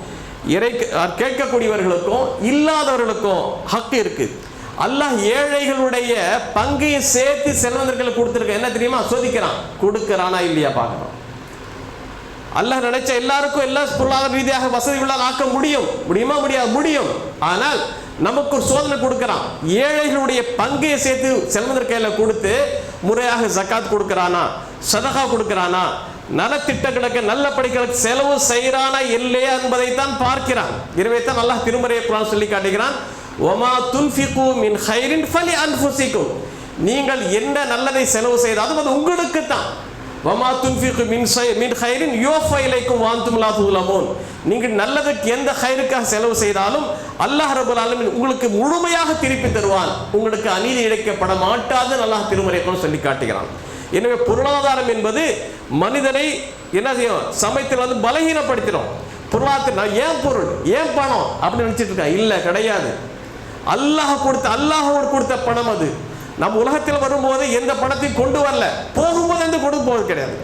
Speaker 1: கேட்கக்கூடியவர்களுக்கும் இல்லாதவர்களுக்கும் ஹக்கு இருக்கு. அல்லாஹ் ஏழைகளுடைய பங்கையை சேர்த்து செல்வந்தர்களுக்கு கொடுத்துருக்க. என்ன தெரியுமா? சோதிக்கிறான், கொடுக்கிறானா இல்லையா பார்க்கணும். அல்லாஹ் நினைச்ச எல்லாருக்கும் எல்லா பொருளாதார ரீதியாக வசதி உள்ள ஆக்க முடியுமா? முடியும். ஆனால் நமக்கு ஒரு சோதனை கொடுக்கிறான். ஏழைகளுடைய பங்கையை சேர்த்து செல்வந்தர் கையில் கொடுத்து முறையாக ஜக்காத் கொடுக்கிறானா, சதகா கொடுக்கிறானா, நலத்திட்டங்களுக்கு நல்ல படிகளுக்கு செலவு செய்கிறானா இல்லையா என்பதைத்தான் பார்க்கிறான். எனவே தான் அல்லாஹ் திருமறையை குர்ஆன் சொல்லி காட்டுகிறான், வமா துன்ஃபிகு மின் கைரின் ஃபலி அன்ஃபுசிக்கும், நீங்கள் என்ன நல்லதை செலவு செய்தாலும் அது உங்களுக்கு தான். வமா துன்ஃபிகு மின் கைரின் யுவஃபா இலைக்கும் வஅன்தும் லா துலமூன், நீங்கள் நல்லதுக்கு எந்த கைருக்காக செலவு செய்தாலும் அல்லாஹ் ரப்பல் ஆலமீன் உங்களுக்கு முழுமையாக திருப்பி தருவான், உங்களுக்கு அநீதி இழைக்கப்பட மாட்டாதுன்னு அல்லாஹ் திருமறையை சொல்லி காட்டுகிறான். எனவே பொருளாதாரம் என்பது மனிதனை என்ன செய்யும்? சமயத்தில் பலகீனப்படுத்திடும். பொருளாதாரம் ஏன் பொருள், ஏன் பணம் அப்படின்னு நினைச்சிட்டு இருக்கான். இல்லை, கிடையாது. அல்லாஹோடு கொடுத்த பணம் அது. நம்ம உலகத்தில் வரும்போது எந்த பணத்தையும் கொண்டு வரல, போகும்போது எந்த கொண்டு போவது கிடையாது.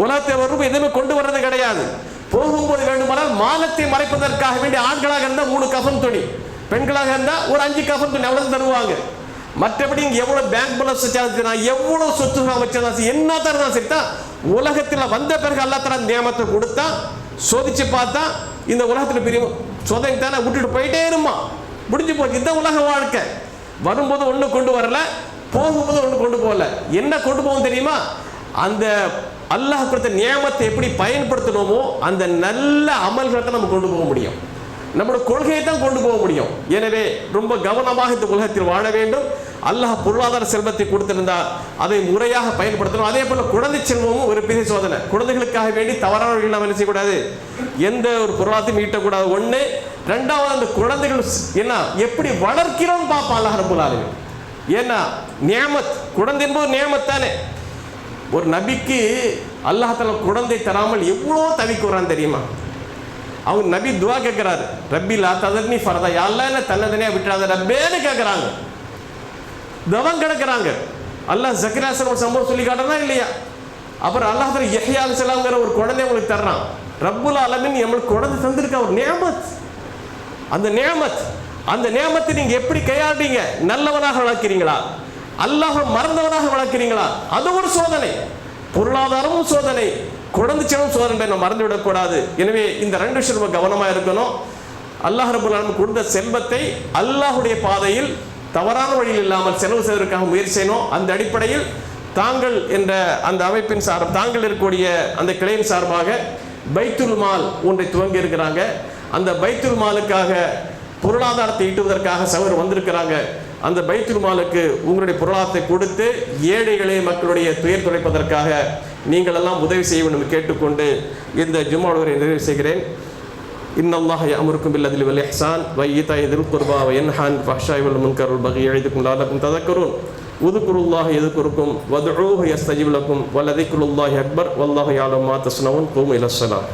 Speaker 1: உலகத்தில் வரும்போது எதுவுமே கொண்டு வர்றது கிடையாது. போகும்போது வேண்டுமானால் மானத்தை மறைப்பதற்காக வேண்டிய ஆண்களாக இருந்தால் 3 கஃன் துணி, பெண்களாக இருந்தால் ஒரு 5 கஃன் துணி அவ்வளவு தருவாங்க. மற்றபடி இங்கே எவ்வளோ பேங்க் பேலன்ஸ் வச்சா, எவ்வளோ சொத்து வச்சதா, என்ன தரதான் சரி தான். உலகத்தில் வந்த பிறகு அல்லா தர நியமத்தை கொடுத்தா, சோதிச்சு பார்த்தா இந்த உலகத்தில் பெரிய சோதனை தானே, விட்டுட்டு போயிட்டே இருமா, முடிஞ்சு போச்சு. இந்த உலக வாழ்க்கை வரும்போது ஒன்று கொண்டு வரல, போகும்போது ஒன்று கொண்டு போகல. என்ன கொண்டு போகும் தெரியுமா? அந்த அல்லாஹ் கொடுத்த நியமத்தை எப்படி பயன்படுத்தணுமோ அந்த நல்ல அமல்களை தான் நம்ம கொண்டு போக முடியும், நம்மளோட கொள்கையை தான் கொண்டு போக முடியும். எனவே ரொம்ப கவனமாக இந்த உலகத்தில் வாழ வேண்டும். அல்லாஹ் பொருளாதார செல்வத்தை கொடுத்திருந்தா அதை முறையாக பயன்படுத்தணும். அதே போல குழந்தை செல்வமும் ஒரு பெரிய சோதனை. குழந்தைகளுக்காக வேண்டி தவறான வழியில் நாம் என்ன செய்யக்கூடாது, எந்த ஒரு பொருளாதாரத்தையும் ஈட்டக்கூடாது. ஒன்று. ரெண்டாவது, அந்த குழந்தைகள் என்ன எப்படி வளர்க்கிறோம் பார்ப்போம் அல்லாஹ் ரப்பல் ஆலமீன். ஏன்னா நியமத், குழந்தை என்பது நியமத் தானே. ஒரு நபிக்கு அல்லாஹ் தஆலா குழந்தை தராமல் எவ்வளோ தவிக்கிறான் தெரியுமா? அவங்க நபி துவா கேட்கிறாரு, ரப்பி லா ததர்னி ஃபர்தா, யா அல்லாஹ் என்ன தன்னதனியா விட்டுறாத ரப்பேன்னு கேட்குறாங்க, தவம் கிடக்கிறாங்க. அல்லாஹ் ஜக்கரியா ஒரு சம்பவம் சொல்லி காட்டுறதா இல்லையா? அப்புறம் அல்லாஹ் தஆலா யஹ்யா அலைஹிஸ்ஸலாம்ங்கிற ஒரு குழந்தை உங்களுக்கு தர்றான். ரப்புல் ஆலமீன் நம்மளுக்கு குழந்தை தந்திருக்க ஒரு நியமத். அந்த நியமத்தை நீங்க எப்படி கையாளுறீங்க? நல்லவனாக வளர்க்கிறீங்களா, அல்லாஹ் மறந்தவனாக வளர்க்கிறீங்களா? அது ஒரு சோதனை. பொருளாதாரமும் சோதனை, குழந்தை செலவும் சோதனை, நம்ம மறந்து விடக்கூடாது. எனவே இந்த 2 விஷயம் ரொம்ப கவனமாக இருக்கணும். அல்லாஹ் ரப்பல் ஆலமீன் கொடுத்த செல்வத்தை அல்லாஹுடைய பாதையில் தவறான வழியில் இல்லாமல் செலவு செய்வதற்காக முயற்சி செய்யணும். அந்த அடிப்படையில் தாங்கள் என்ற அந்த அமைப்பின் தாங்கள் இருக்கக்கூடிய அந்த கிளையின் சார்பாக பைத்துல் மால் ஒன்றை துவங்கி இருக்கிறாங்க. அந்த பைத்துல் மாலுக்காக பொருளாதாரத்தை ஈட்டுவதற்காக சகோதரர் வந்திருக்கிறாங்க. அந்த பைத்துல் மாலுக்கு உங்களுடைய பொருளாதாரத்தை கொடுத்து ஏழைகளை மக்களுடைய துயர் துடைப்பதற்காக நீங்கள் எல்லாம் உதவி செய்ய வேண்டும் கேட்டுக்கொண்டு இந்த ஜும்மா உரையை நிறைவு செய்கிறேன். இன்னல்லாஹ யஅமுருக்கும் பில்-அத்லி வல்-இஹ்சான் வ ஈதாஇ தில் குர்பா வ யன்ஹா அனில் ஃபஹ்ஷாஇ வல் முன்கரி வல் பகி யஇதுக்கும் லஅல்லக்கும் ததக்கரூன் உதுகுருல்லாஹ யذ்குருக்கும் வதுஊஹு யஸ்தஜிப் லக்கும் வலதிக்ருல்லாஹி அக்பர் வல்லாஹு யஅலமு மா தஸ்னஊன். கூமு இலஸ் ஸலாத்.